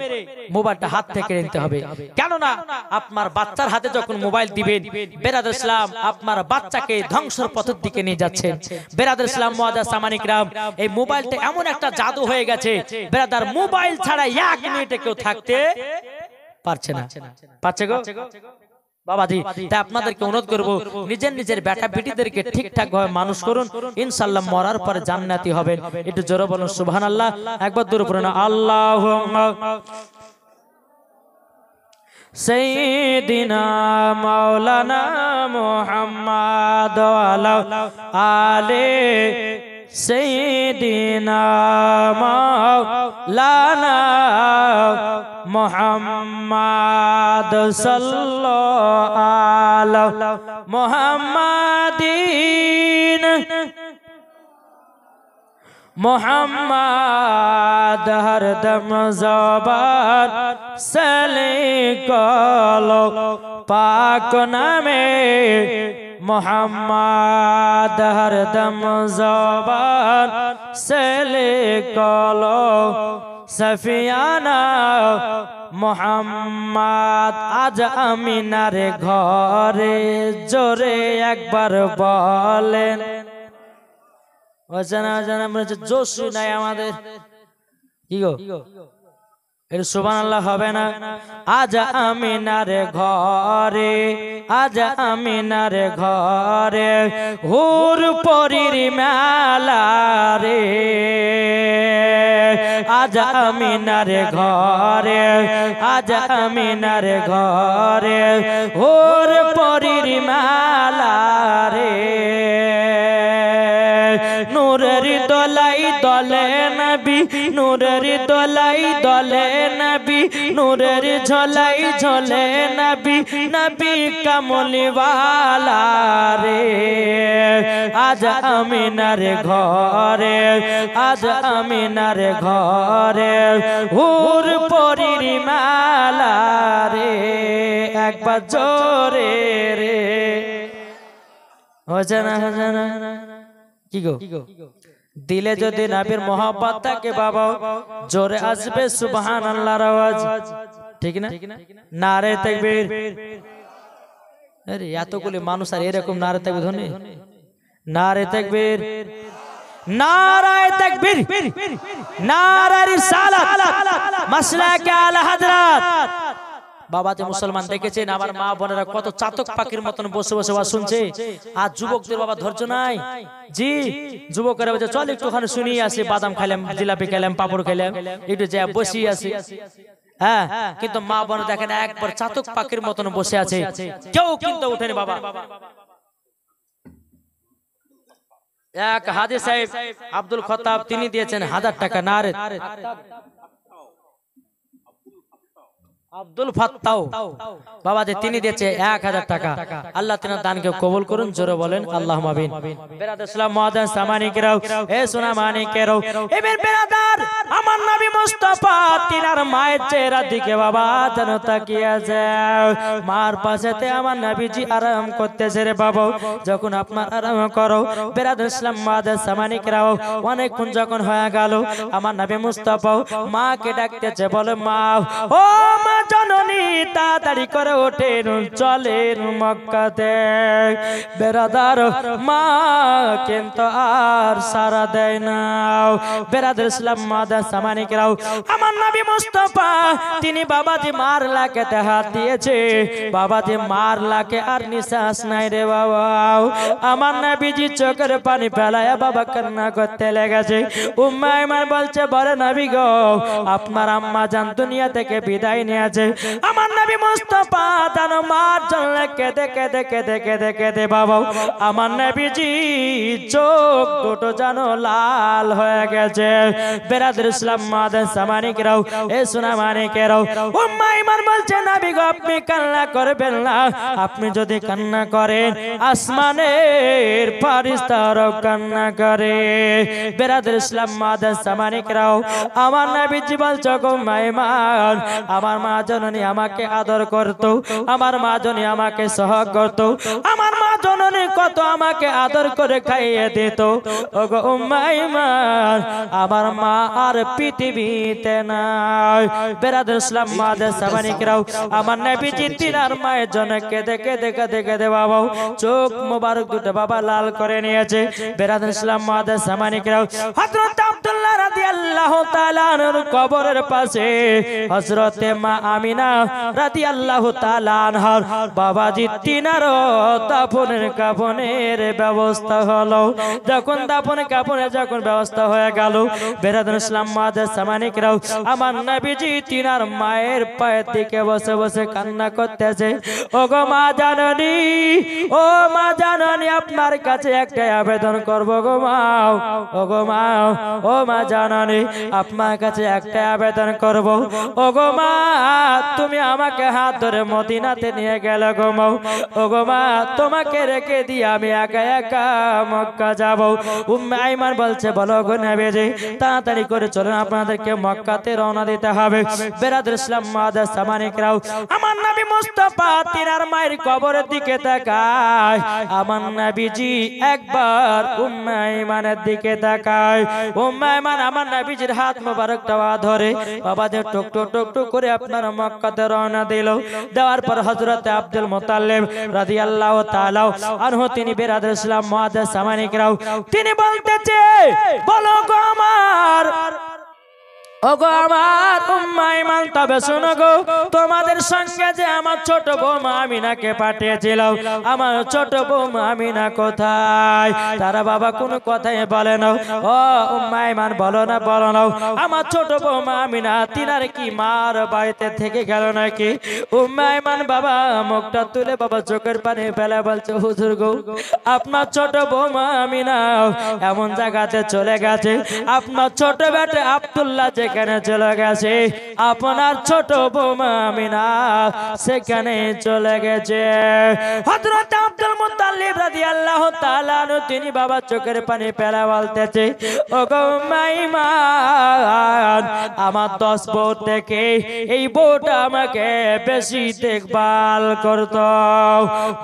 মোবাইলটা হাত থেকে নিতে হবে। কেননা আপনার বাচ্চার হাতে যখন মোবাইল দিবেন বেরাদর ইসলাম আপনার বাচ্চাকে ধ্বংসের পথের দিকে নিয়ে যাচ্ছেন। বেরাদর ইসলাম মুআদ্দাস সামানি کرام, এই মোবাইলটা এমন একটা জাদু হয়ে গেছে বেরাদার, মোবাইল ছাড়া 1 মিনিটে কেউ থাকতে পারছে না। পাচ্ছে গো বাবাজি, তাই আপনাদেরকে অনুরোধ করব নিজের নিজের বেটা বেটিদেরকে ঠিকঠাক ভাবে মানুষ করুন, ইনশাআল্লাহ মরার পরে জান্নাতি হবেন। একটু জোরে বলুন সুবহানাল্লাহ, একবার দূরে পড়ুন আল্লাহুম্মা সাইয়্যিদিনা মাওলানা মুহাম্মদ ওয়া আলা আলি সাইয়্যিদিনা মাওলানা মুহাম্মদ সাল্লাল্লাহু আলা মুহাম্মাদিন মোহাম্মদ হরদম জবান সলে কলো পাক নামে মোহাম্মদ হরদম জবান সলে কলো সফিয়ানা মোহাম্মদ। আজ আমিনার ঘরে জোরে একবার বলেন, জোশ নাই আমাদের, কি গো এর সুবহানাল্লাহ হবে না? আজ আমিনার ঘরে, আজ আমিনার ঘরে হুর পরীর মেলা রে, আজ আমিনার ঘরে, আজ আমিনার ঘরে হুর পরীর মেলা রে। নূরের দোলাই দলে নবী, নূরের দোলাই দলে নবী, নূরের ঝোলাই ঝোলে নবী, নবী কামলিওয়ালা রে। আজ আমিনার ঘরে, আজ আমিনার ঘরে হুর পরীর মেলা রে, একবার জোরে রে। হচ্ছে না কি গো দিলে যদি নবীর মোহাব্বত থাকে বাবা জোরে আসবে সুবহানাল্লাহর আওয়াজ, ঠিক না? নারে তাকবীর। আরে এতগুলি মানুষ আর এরকম নারে তাকবীর ধরে, নারে তাকবীর, নারায়ে তাকবীর, নারায়ে রিসালাত, মাসলাকে আলা হযরত। বাবা যে মুসলমান দেখেছেন আমার মা বোনেরা কত চাতক পাখির মতন বসে বসে ওয়াজ শুনছে, আর যুবকদের বাবা ধৈর্য নাই। জি যুবকেরা বলছে চল একটুখানি শুনিয়ে আসি, বাদাম খাইলাম, জিলাপি খাইলাম, পাপড় খাইলাম, একটু যা বসিয়ে আসি। হ্যাঁ, কিন্তু মা বোন দেখেন একবার চাতক পাখির মতন বসে আছে, কেউ কিন্তু উঠেনি বাবা। এক হাজী সাহেব আব্দুল খত্তাব তিনি দিয়েছেন 1000 টাকা। নারে আব্দুল ফাত্তাও বাবা যে তিনি দিয়েছে 1000 টাকা। আল্লাহ তিনার দানকে কবুল করুন, জোরে বলেন আল্লাহুম্মা আমিন। বেরাদার ইসলাম মুআজ্জাজ সামানিকেরাও, এ সোনা মানিকেরাও, এবার বেরাদার আমার নবী মুস্তাফা তিনার মায়ের চেহারার দিকে বাবা যেন তাকিয়ে আছে। মার পাশেতে আমার নবীজি আরাম করতেছে রে বাবা। যখন আপনার আরাম করো বেরাদার ইসলাম মুআজ্জাজ সামানিকেরাও, অনেকক্ষণ যখন হয়ে গেল আমার নবী মুস্তাফা মাকে ডাকতেছে, বলে মা, ও মা জননী তাড়াতাড়ি করে ওঠেন চলেন মক্কাতে। বেরাদার মা কিন্তু আর সারা দেয় না। বেরাদার ইসলাম মুআজ্জাজ সামানিকেরাও, আমার নবী মুস্তাফা তিনি বাবাজি মার লাকেতে হাত দিয়েছে, বাবাজি মার লাকে আর নিঃশ্বাস নাই রে বাবা। আমার নবীজি চোখের পানি ফেলায় বাবা কান্না করতে লেগেছে। উম্মে আইমান বলছে, বলে নবী গো আপনার আম্মা জান দুনিয়া থেকে বিদায় নিয়েছে। আমার নবী মুস্তাফা জানো মার জন্য কেঁদে কেঁদে কেঁদে কেঁদে কেঁদে বাবা আমার নবীজি চোখ দুটো জানো লাল হয়ে গেছে। বেরাদার ইসলাম মুআজ্জাজ সামানিকেরাও, এ সোনা মানিকেরাও, উম্মে আইমান বলছে নবী গো আপনি কান্না করবেন না, আপনি যদি কান্না করেন আসমানের ফেরেশতারাও কান্না করে। বেরাদার ইসলাম মুআজ্জাজ সামানিকেরাও, আমার নবীজি বলছে গো উম্মে আইমান আমার মা জননী আমাকে আদর করত, আমার মা জননী আমাকে সহগ করত, আমার মা জননী কত আমাকে আদর করে খাইয়ে দিত। ওগো উম্মে আইমান আমার মা আর পৃথিবীতে নাই। বেরাদার ইসলাম মুআজ্জাজ সামানিকেরাও, আমার নবীজি তিনার মায়ের জন্য কেঁদে কেঁদে কেঁদে কেঁদে বাবা চোখ মোবারক দুটো বাবা লাল করে নিয়েছে। বেরাদার ইসলাম মুআজ্জাজ সামানিকেরাও, হযরত আব্দুল্লাহ রাদিয়াল্লাহু তাআলা আনহুর কবরের পাশে হযরতে মা আমিনা রাদিয়াল্লাহু তাআলা আনহার বাবাজি তিনার দাফনের কাফনের ব্যবস্থা হলো। যখন দাফন কাফনের যখন ব্যবস্থা হয়ে গেল বেরাদার ইসলাম মুআজ্জাজ সামানিকেরাও, আমার নবীজি তিনার মায়ের পায়ের দিকে বসে বসে কান্না করতেছে। ওগো মা জাননী, ও মা জাননী আপনার কাছে একটা আবেদন করব গো মা। ওগো মা, ও মা জাননী আপনার কাছে একটা আবেদন করব। ওগো মা তুমি আমাকে হাত ধরে মদিনাতে নিয়ে গেলে গো মা। ওগো মা তোমাকে রেখে দিয়ে আমি একা একা মক্কা যাব। উম্মে আইমান বলছে, বলো গো নবীজি তাড়াতাড়ি করে চলুন আপনাদেরকে মক্কাতে রওনা দিতে হবে। বেরাদার ইসলাম মুআজ্জাজ সামানিকেরাও, আমার নবী মুস্তাফা তিনার মায়ের কবরের দিকে তাকায়, আমার নবীজি একবার উম্মে আইমানের দিকে তাকায়। উম্মে আইমান আমার নবীজির হাত মোবারকটা ধরে বাবাদের টুক টুক টুক টুক করে আপনার মক্কাতে রওনা দিল। দেওয়ার পর হযরত আব্দুল মুত্তালিব রাদিয়াল্লাহু তাআলা আনহু তিনি বেরাদার ইসলাম মুআজ্জাজ সামানিকেরাও তিনি বলতেছে, বলো গো আমার, ওগো আমার উম্মে আইমান তবে শোনো গো, তোমাদের সঙ্গে যে আমার ছোট বৌমা আমিনাকে পাঠিয়েছিল, আমার ছোট বৌমা আমিনা কোথায়? তারা বাবা কোনো কথাই বলে না। ও উম্মে আইমান বলো না, বলো না আমার ছোট বৌমা আমিনা তিনার কি মার বাড়িতে থেকে গেল নাকি? উম্মে আইমান বাবা মুখটা তুলে বাবা চোখের পানি ফেলে বলছে, হুজুর গো আপনার ছোট বৌমা আমিনা এমন জায়গাতে চলে গেছে, আপনার ছোট বেটা আব্দুল্লাহ যেখানে চলে গেছে আপনার ছোট বৌমা আমিনা সেখানে চলে গেছে। হযরত আব্দুল মুত্তালিব রাদিয়াল্লাহু তাআলা তিনি বাবা চোখের পানি ফেলা বলতেছে, ওগো মাইমান, আমার 10 বউ থেকে এই বউটা আমাকে বেশি দেখভাল করতো।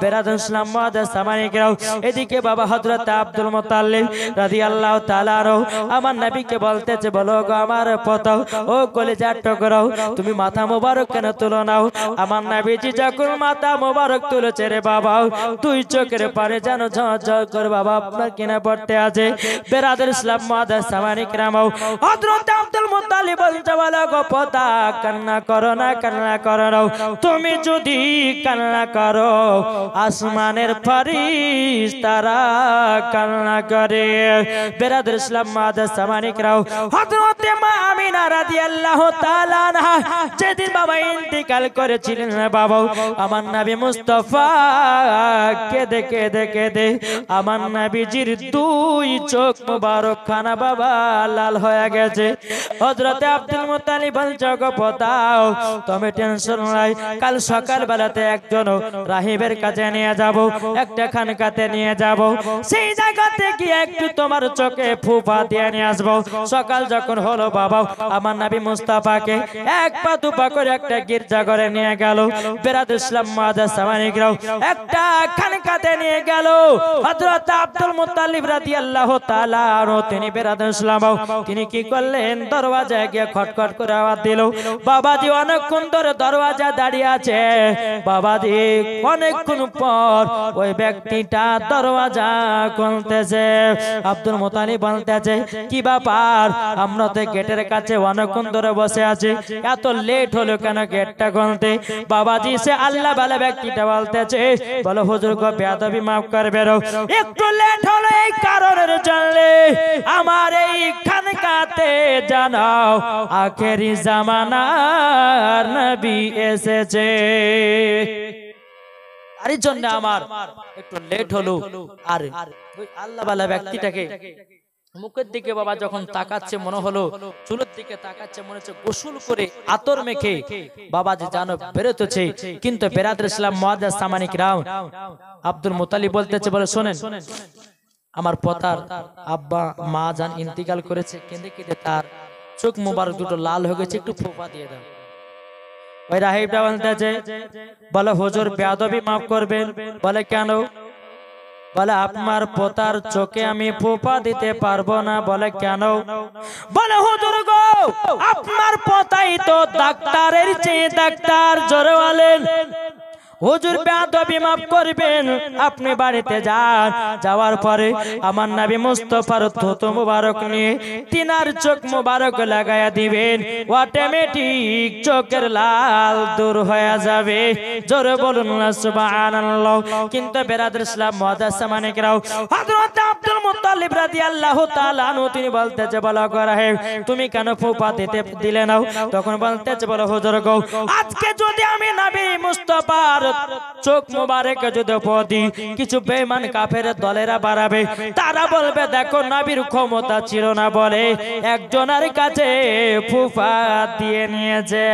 বেরাদুল ইসলাম মুআদ্দাস সামানিকরাও, এদিকে বাবা হযরত আব্দুল মুত্তালিব রাদিয়াল্লাহু তাআলা আমার নবীকে বলতেছে, বলো গো আমার পতা, ও কলিজার টুকরা, তুমি মাথা মোবারক কেন তুলো নাও? আমার নবীজি যখন মাথা মোবারক তুলেছে রে বাবা, দুই চোখের পারে যেন ঝরঝর করে বাবা আপনার কিনা পড়তে আছে। বেরাদুল ইসলাম মুআদ্দাস সামানিকরাও, হযরত আব্দুল মুত্তালিব বলতে, বলো গো পতা, কান্না করো না, কান্না করো না। তুমি যদি কান্না করো আসমানের ফেরেশতারা কান্না করে। বেরাদুল ইসলাম মুআদ্দাস সামানিকরাও, হযরত মা আমিনা রাদিয়াল্লাহু তাআলা আনহা যেদিন বাবা ইন্তিকাল করেছিলেন বাবা, আমার নবী মুস্তাফা কেঁদে কেঁদে কেঁদে আমার নবীজির দুই চোখ মুবারক খানা বাবা লাল হয়ে গেছে। হযরত আব্দুল মুত্তালিব বলছে, গো পতাও, তুমি টেনশন নাই, কাল সকাল বেলাতে একজন রাহিবের কাছে নিয়ে যাব, একটা খানকাতে নিয়ে যাব, সেই জায়গাতে গিয়ে একটু তোমার চোখে ফুফা দিয়ে নিয়ে আসবো। সকাল যখন হলো বাবা, আমার নবী মুস্তাফাকে এক পা দুপা করে একটা গির্জা ঘরে নিয়ে গেল। বেরাদুল ইসলাম মুআদ্দাস সামানিকরাও, একটা খানকাতে নিয়ে গেল। হযরত আব্দুল মুত্তালিব রাদিয়াল্লাহু তাআলা তিনি বেরাদুল ইসলাম তিনি কি করলেন, দরওয়াজায় গিয়ে খটখট করে আওয়াজ দিল। বাবাজি অনেকক্ষণ ধরে দরওয়াজা দাঁড়িয়ে আছে। বাবাজি অনেকক্ষণ পর ওই ব্যক্তিটা দরওয়াজা খুলতেছে। আব্দুল মুত্তালিব বলতেছে, কি ব্যাপার, আমরা তো গেটের কাছে অনেকক্ষণ ধরে বসে আছি, এত লেট হলো কেন গেটটা খুলতে? বাবাজি সে আল্লাহ বলে ব্যক্তিটা বলতেছে, বলো হুজুর গো বেয়াদবি মাফ করবেন, একটু লেট হলো এই কারণের জন্য আমার এই খানকাতে জানাও আখেরি জামানার নবী এসেছে, আর এই জন্য আমার একটু লেট হলো। আর ওই আল্লাহ বলে ব্যক্তিটাকে মুখের দিকে বাবা যখন তাকাচ্ছে মনে হলো, চুলের দিকে তাকাচ্ছে মনে হচ্ছে গোসল করে আতর মেখে বাবাজি জানো বেরোতেছে। কিন্তু বেরাদুল ইসলাম মুআদ্দাস সামানিকরাও, আব্দুল মুত্তালিব বলতেছে, বলে শোনেন, আমার পতার আব্বা মা জান ইন্তিকাল করেছে, কেঁদে কেঁদে তার চোখ মোবারক দুটো লাল হয়ে গেছে, একটু ফোঁপা দিয়ে দাও। ওই রাহিবটা বলতেছে, বলে হুজুর বেয়াদবি মাফ করবেন। বলে কেন? বলে আপনার পোতার চোখে আমি ফোঁপা দিতে পারবো না। বলে কেন? বলে হুজুর গো, আপনার পোতাই তো ডাক্তারের চেয়ে ডাক্তার, জোরে বলেন। হুজুর বেয়াদবি মাফ করবেন, আপনি বাড়িতে যান, যাওয়ার পরে আমার নবী মুস্তাফার থুতু মুবারক নিয়ে তিনার চোখ মুবারক লাগায়া দিবেন, অটোমেটিক চোখের লাল দূর হয়ে যাবে। জোরে বলুন না সুবহানাল্লাহ। কিন্তু বেরাদুল ইসলাম মুআদ্দাস সামানিকরাও, হযরত আব্দুল মুত্তালিব রাদিয়াল্লাহু তাআলা আনহু তিনি বলতেছে, বলো গো রাহিব, তুমি কেন ফোঁপা দিতে দিলে না? তখন বলতেছে, বলো হুজুর গো, আজকে যদি আমি নবী মুস্তাফার চোখ মুবারক যদি পদি, কিছু বেঈমান কাফের দলেরা বাড়াবে, তারা বলবে দেখো নবীর ক্ষমতা ছিল না বলে একজনের কাছে ফুফা দিয়ে নিয়েছে।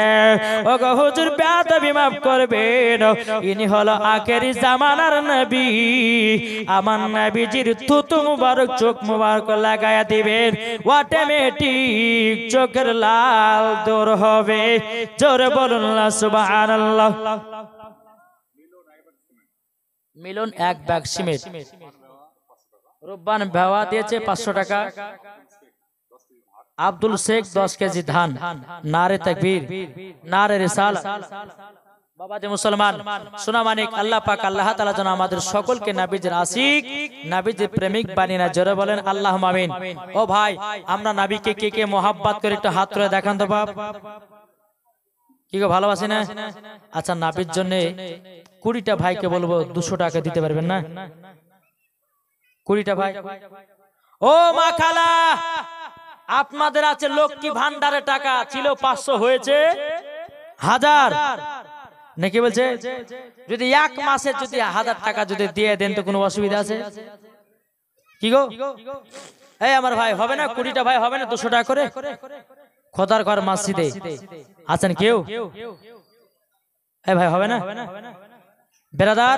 ওগো হুজুর বেয়াদবি মাফ করবেন, ইনি হলো আখেরি জামানার নবী, আমার নবীজির থুতু মুবারক চোখ মুবারক লাগায়া দিবেন, অটোমেটিক চোখের লাল দূর হবে। জোরে বলুন না সুবহানাল্লাহ। মিলন এক ব্যাগ সিমেন্ট, রব্বান ভাওয়া দিয়েছে 500 টাকা, আব্দুল শেখ 10 কেজি ধান, নারে তাকবীর, নারে রিসালাত। বাবাজি মুসলমান সোনা মানিক, আল্লাহ পাক আল্লাহ তাআলা যেন আমাদের সকলকে নবীজির আশিক, নবীজির প্রেমিক বানিয়ে না। জোরে বলেন আল্লাহুম্মা আমিন। ও ভাই, আমরা নবীকে কে কে মোহাব্বত করে একটু হাত তুলে দেখান তো বাপ, কি গো ভালোবাসি না? আচ্ছা, নবীর জন্য 20টা ভাইকে বলবো 200 টাকা দিতে পারবেন না? 20টা ভাই। ও মা খালা, আপনাদের আছে লক্ষ্মী ভান্ডারে টাকা ছিল 500 হয়েছে 1000 নাকি বলছে? যদি এক মাসে যদি 1000 টাকা যদি দিয়ে দেন তো কোনো অসুবিধা আছে কি গো? এই আমার ভাই হবে না? 20টা ভাই হবে না 200 টাকা করে? খোদার ঘর মসজিদে আছেন কেউ? এ ভাই হবে না বেরাদার?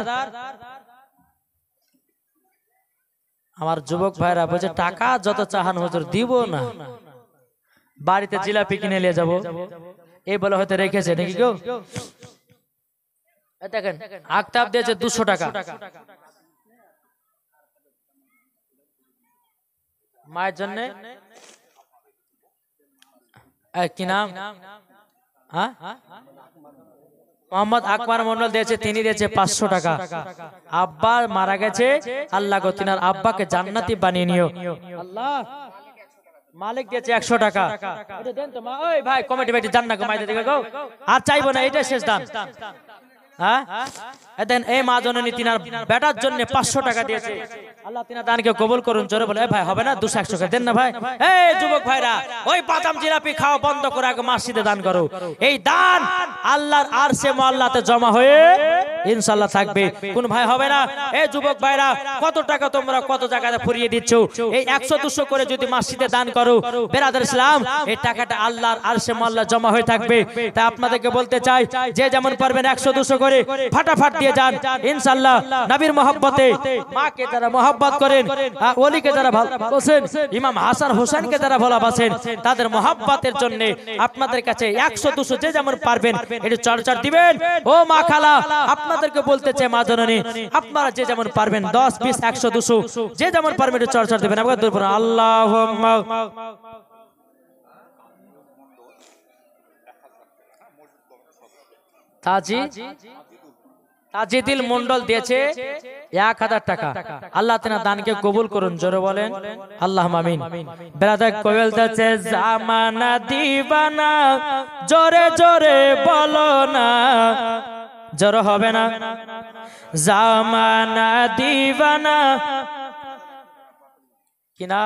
আমার যুবক ভাইরা বলছে টাকা যত চাহান হুজুর দিব না, বাড়িতে জিলাপি কিনে নিয়ে যাবো, এই বলে হয়তো রেখেছে নাকি কেউ? দেখেন আক্তাব দিয়েছে 200 টাকা মায়ের জন্য। কি নাম? হ্যাঁ, মোহাম্মদ আকবর মন্ডল দিয়েছে, তিনি দিয়েছে 500 টাকা। আব্বা মারা গেছে, আল্লাহ গো তিনার আব্বাকে জান্নাতি বানিয়ে নিও। আল্লাহ মালিক দিয়েছে 100 টাকা। এটা দেন তো মা, ওই ভাই কমিটি ভাই জান্নাত কমাইতে দিবে গো, আর চাইবো না, এটাই শেষ দান। হ্যাঁ দেন এই মা জননী তিনার বেটার জন্য 500 টাকা দিয়েছে, আল্লাহ তিনার দানকে কবুল করুন। জোরে বলে ভাই হবে না 200-100 টাকা দেন না ভাই। এই যুবক ভাইরা ওই বাদাম জিলাপি খাওয়া বন্ধ করে আগে মসজিদে দান করো। এই দান আল্লাহর আরশে মুআল্লাতে জমা হয়ে ইনশাআল্লাহ থাকবে। কোন ভাই হবে না? এই যুবক ভাইরা কত টাকা তোমরা কত জায়গায় ফুরিয়ে দিচ্ছ, এই 100-200 করে যদি মসজিদে দান করো বেরাদার ইসলাম, এই টাকাটা আল্লাহর আরশে মুআল্লা জমা হয়ে থাকবে। তাই আপনাদেরকে বলতে চাই যে যেমন পারবেন 100-200 করে ফাটাফাট দিয়ে যান ইনশাআল্লাহ। নবীর মহব্বতে মাকে যারা মহব্বত করেন, ওলিকে যারা ভালোবাসেন, ইমাম হাসান হোসেনকে যারা ভালোবাসেন, তাদের মহব্বতের জন্য আপনাদের কাছে 100-200 যে যেমন পারবেন একটু চর্চা দিবেন। ও মা খালা আপনাদেরকে বলতে চাই মা জননী, আপনারা যে যেমন পারবেন 10-20-100-200 যে যেমন পারবেন একটু চর্চা দিবেন। আল্লাহুম্মা তাজিদুল মন্ডল দিয়েছে 1000 টাকা, আল্লাহ তিনার দানকে কবুল করুন। জোরে বলেন আল্লাহুম্মা আমিন। ব্রাদার কোয়েল দাচ্ছে জামানা দিবানা, জোরে জোরে বলো না, জোরে হবে না, জামানা দিবানা কি না?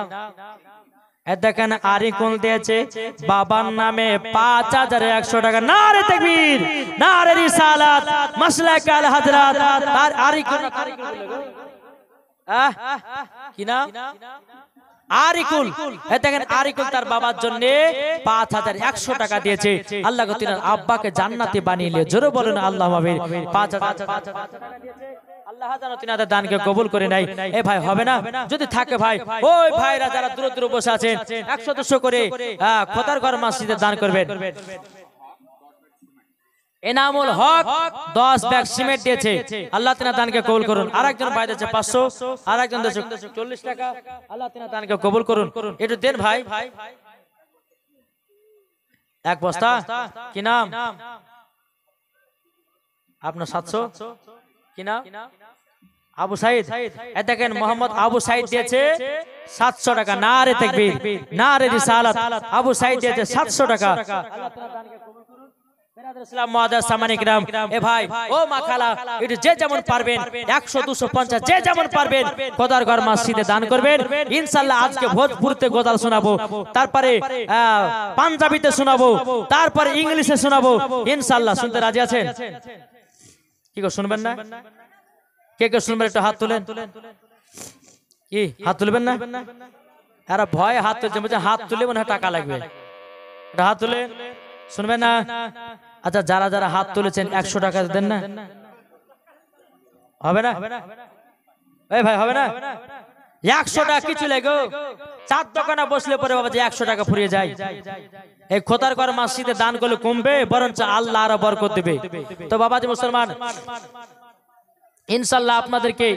দেখেন আরিকুল দিয়েছে বাবার নামে 5100 টাকা। নারে তাকবীর, নারে রিসালাত, মাসলাক আল হযরত। তার আরিকুল কি নাম? আরিকুল। দেখেন আরিকুল তার বাবার জন্য 5100 টাকা দিয়েছে, আল্লাহ গো তিনার আব্বাকে জান্নাতি বানিয়ে নিয়ে। জোরে বলেন আল্লাহুম্মা আমিন। 5000 আল্লাহ জানো তিনাদের দানকে কবুল করে নাই। এ ভাই হবে না? যদি থাকে ভাই, ওই ভাইরা যারা দূর দূর বসে আছেন 100-200 করে খোদার ঘর মসজিদে দান করবেন। এনামুল হক 10 ব্যাগ সিমেন্ট দিয়েছে, আল্লাহ তিনার দানকে কবুল করুন। আরেকজন ভাই দিয়েছে 500, আরেকজন দিয়েছে 40 টাকা, আল্লাহ তিনার দানকে কবুল করুন। একটু দেন ভাই। এক বস্তা কি নাম আপনার? 700 কি নাম? আবু সাইদ। দেখেন মোহাম্মদ আবু সাইদ দিয়েছে 700 টাকা। নারে তাকবীর, নারে রিসালাত। আবু সাইদ দিয়েছে 700 টাকা। আল্লাহ তাআলা দানকে কবুল করুন। বেরাদার ইসলাম মুআদ্দাস সামানি کرام, এ ভাই ও মা খালা একটু যে যেমন পারবেন 100-250 যে যেমন পারবেন খোদার ঘর মসজিদে দান করবেন ইনশাআল্লাহ। আজকে ভোজপুরিতে গজল শোনাবো, তারপরে পাঞ্জাবিতে শোনাবো, তারপরে ইংলিশে শোনাবো ইনশাআল্লাহ। শুনতে রাজি আছেন? কি গো শুনবেন না? কে কে শুনবেন একটু হাত তুলেন। কি হাত তুলবেন না? আরে ভয় হাত তুলছে, বলছে হাত তুলে মনে হয় টাকা লাগবে। এটা হাত তুলে শুনবেন না? আচ্ছা যারা যারা হাত তুলেছেন 100 টাকা দেন না? হবে না? এই ভাই হবে না? 100 টাকা কিছু লাগো, 4 দোকানে বসলে পরে বাবা যে 100 টাকা ফুরিয়ে যায়। এই খোদার ঘর মসজিদে দান করলে কমবে, বরঞ্চ আল্লাহ আরো বরকত দেবে। তো বাবাজি মুসলমান ইনশাআল্লাহ আপনাদেরকে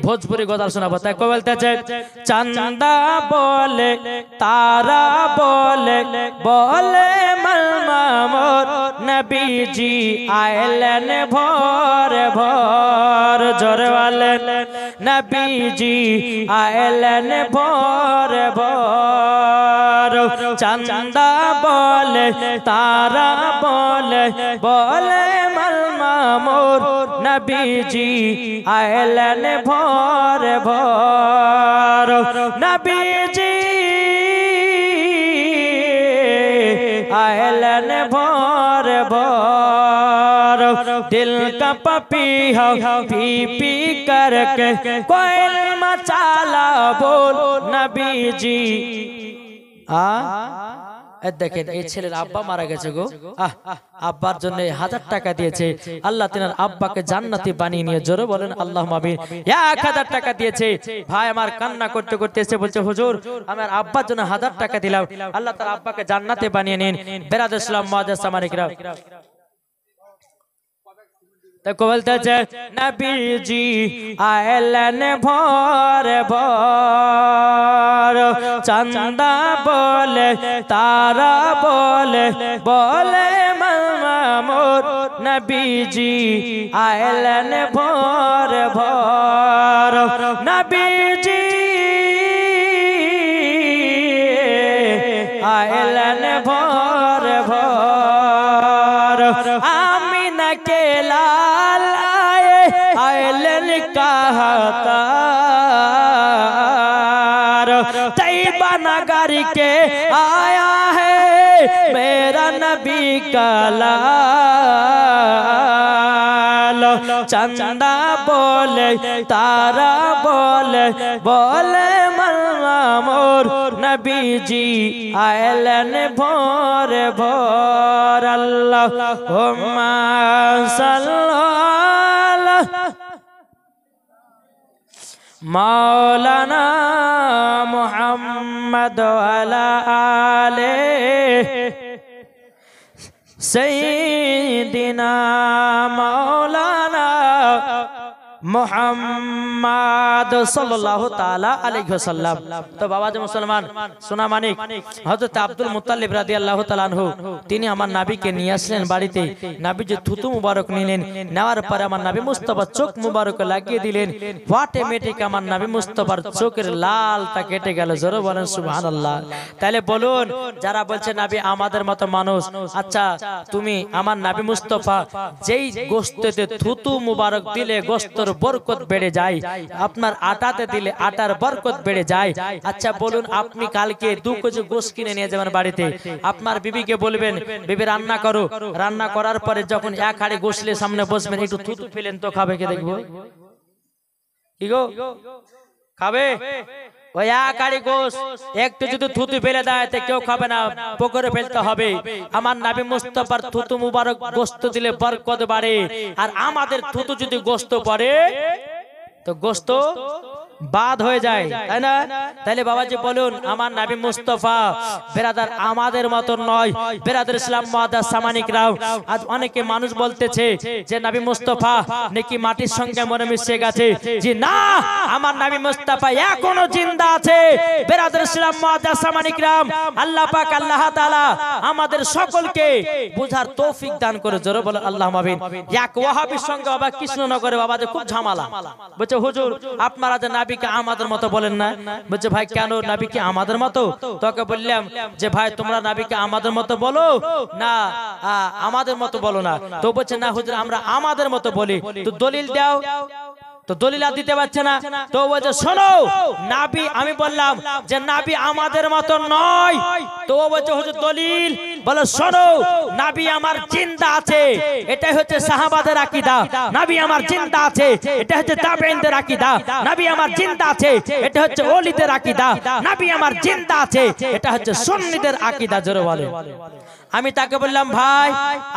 ভোজপুরি গজল শোনাবো। তাই কো বলতেছে চাঁদা বলে তারা বলে বলে মামর নবীজি আইলেন ভোর ভোর। জোরে বলেন নবীজি আইলেন ভোর ভোর। চাঁদা বলে তারা বলে বলে মামর নবীজি আইলেন ভোর ভোর। নবীজি আইলেন ভোর ভোর। दिल का पपीहा पी पी करके कोयल मचाला बोल नबी जी। দেখেন এই ছেলের আব্বা মারা গেছে গো, আব্বার জন্য 1000 টাকা দিয়েছে, আল্লাহ তিনার আব্বাকে জান্নাতি বানিয়ে নিয়ে, জোরে বলেন আল্লাহুম্মা আমিন। 1000 টাকা দিয়েছে, ভাই আমার কান্না করতে করতে এসে বলছে হুজুর আমার আব্বার জন্য 1000 টাকা দিলাম, আল্লাহ তার আব্বাকে জান্নাতে বানিয়ে নিন। বেরাদর ইসলাম মুআজ্জাজ সামানিকরা দেখো বলতেছে নবীজি আইলেন ভোর ভোর, চাঁদা বলে তারা বলে বলে মামুর, নবীজি আইলেন ভোর ভোর, নবীজি আইলেন ভোর ভোর, আমিনা কে লাল आए आयलन कहतार, तैयबा नगर के आया है मेरा नबी का लाल, चंदा बोले तारा बोले बोले मामूर, नबी जी आयलन भोर भोर, अल्लाहुम्मा सल्ली मौलाना मुहम्मद वाला आले सय्यिदिना मौलाना मुहम्मद सल्लल्लाहु ताला अलैहि वसल्लम। तो बाबा जी मुसलमान सुना मानिक हजरत আব্দুল মুত্তালিব রাদিয়াল্লাহু তাআলা আনহু তিনি আমার নবীকে নিয়ে আসলেন বাড়িতে, নবী যে থুতু মুবারক নিলেন, নেওয়ার পরে আমার নবী মুস্তাফা চোখ মুবারক লাগিয়ে দিলেন, অটোমেটিক আমার নবী মুস্তাফার চোখের লালটা কেটে গেল, জোরে বলেন সুবহানাল্লাহ। তাহলে বলুন যারা বলছে নবী আমাদের মতো মানুষ, আচ্ছা তুমি আমার নবী মুস্তাফা যেই গোশতেতে থুতু মুবারক দিলে গোশতের বরকত বেড়ে যায়, আপনার আটাতে দিলে আটার বরকত বেড়ে যায়, আচ্ছা বলুন আপনি কালকে 2 কেজি গোশত কিনে নিয়ে যাবেন বাড়িতে, আপনার বিবিকে বলবেন বিবি রান্না করো, রান্না করার পরে যখন 1 হাঁড়ি গোশতের সামনে বসবেন একটু থুতু ফেলেন তো খাবে কে দেখবো? কি গো খাবে? ওই 1 হাঁড়ি গোশত একটু যদি থুতু ফেলে দেয় তো কেউ খাবে না, পুকুরে ফেলতে হবে। আমার নবী মুস্তাফার থুতু মুবারক গোশত দিলে বরকত বাড়ে, আর আমাদের থুতু যদি গোশত পড়ে তো গোশত বাদ হয়ে যায়, তাই না? তাহলে বাবাজি বলুন আমার নবী মুস্তাফা বেরাদার আমাদের মত নয়। বেরাদার ইসলাম মুআজ্জাজ সামানিকরাও আজ অনেকে মানুষ বলতেছে যে নবী মুস্তাফা নাকি মাটির সঙ্গে মরে মিশে গেছে, জি না, আমার নবী মুস্তাফা এখনো জিন্দা আছে। বেরাদার ইসলাম মুআজ্জাজ সামানিকরাম আল্লাহ পাক আল্লাহ তাআলা আমাদের সকলকে বোঝার তৌফিক দান করে, জোরে বলেন আল্লাহুম্মা আমিন। এক ওয়াহাবীর সঙ্গে বাবা কৃষ্ণনগরে বাবাজি খুব ঝামেলা, বলছে হুজুর আপনারা যে নবীকে আমাদের মতো বলেন না, বলছে ভাই কেন নবীকে আমাদের মতো? তোকে বললাম যে ভাই তোমরা নবীকে আমাদের মতো বলো না আমাদের মতো বলো না, তো বলছে না হুজুর আমরা আমাদের মতো বলি, তো দলিল দাও, তো দলিল দিতে পারছে না, তো বলছে শোনো নবী, আমি বললাম যে নবী আমাদের মতো নয়, তো বলছে হুজুর দলিল, বলো শোনো নবী আমার জিন্দা আছে, এটাই হচ্ছে সাহাবাদের আকীদা, নবী আমার জিন্দা আছে, এটা হচ্ছে তাবেঈনদের আকীদা, নবী আমার জিন্দা আছে, এটা হচ্ছে ওলিদের আকীদা, নবী আমার জিন্দা আছে, এটা হচ্ছে সুন্নিদের আকীদা, জোরে বলে। আমি তাকে বললাম ভাই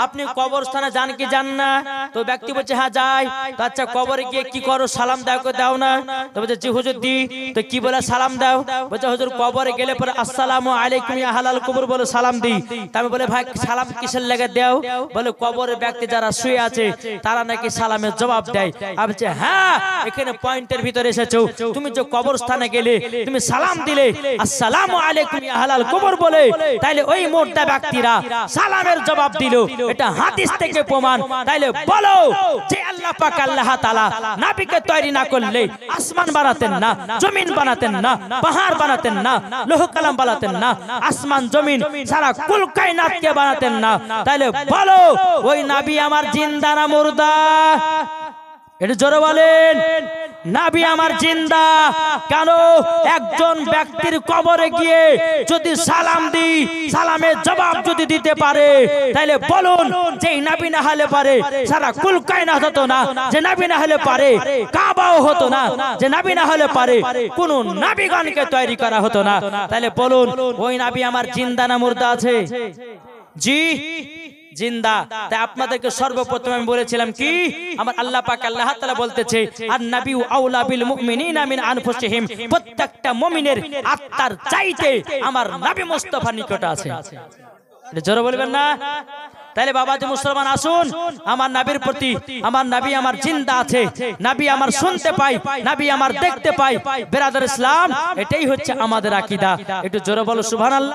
আপনি কবরস্থানে যান কি যান না? তো ব্যক্তি বলছে হ্যাঁ যাই। তো আচ্ছা কবরে গিয়ে কি করো, সালাম দাও না? তো বলছে জি হুজুর দি। তো কি বলে সালাম দাও? বলছে হুজুর কবরে গেলে পরে আসসালামু আলাইকুম ইয়া আহলাল কবর বলে সালাম দিই। আমি বলে ভাই সালাম কিসের লেগে দাও? বলে কবরের ব্যক্তি যারা শুয়ে আছে তারা নাকি সালামের জবাব দেয়। আমি বলছি হ্যাঁ এখানে পয়েন্টের ভিতরে এসেছো, তুমি যে কবরস্থানে গেলে তুমি সালাম দিলে আসসালামু আলাইকুম ইয়া আহলাল কবর বলে, তাইলে ওই মুর্দা ব্যক্তিরা সালামের জবাব দিল, এটা হাদিস থেকে প্রমাণ। তাইলে বলো যে আল্লাহ পাক আল্লাহ তাআলা নবীকে তৈরি না করলে আসমান বানাতেন না, জমিন বানাতেন না, পাহাড় বানাতেন না, লৌহ কালাম বানাতেন না, আসমান জমিন সারা কুল কায়নাতকে বানাতেন না, তাইলে বলো ওই নবী আমার জিন্দা না মুর্দা? এটা জোরে বলেন। নবী আমার জিন্দা। কেন? একজন ব্যক্তির কবরে গিয়ে যদি সালাম দিই, সালামের জবাব যদি দিতে পারে, তাহলে বলুন যে নবী না হলে পারে সারা কুল কায়নাত হতো না, যে নবী না হলে পারে কাবাও হতো না, যে নবী না হলে পারে কোন নবীগণকে তৈরি করা হতো না। তাহলে বলুন ওই নবী আমার জিন্দা না মুর্দা আছে? জি জিন্দা। তাই আপনাদেরকে সর্বপ্রথম আমি বলেছিলাম কি, আমার আল্লাহ পাক আল্লাহ তাআলা বলতেছে আন নাবিয়্যু আউলা বিল মুমিনিনা মিন আনফুসিহিম, প্রত্যেকটা মুমিনের আত্মার চাইতে আমার নবী মুস্তাফা নিকট আছে। এটা জোরে বলবেন না? তাহলে বাবাজি মুসলমান আসুন, আমার নবীর প্রতি, আমার নবী আমার জিন্দা আছে, নবী আমার শুনতে পাই, নবী আমার দেখতে পাই। বিরাদর ইসলাম, এটাই হচ্ছে আমাদের আকীদা। একটু জোরে বলো সুবহানাল্লাহ।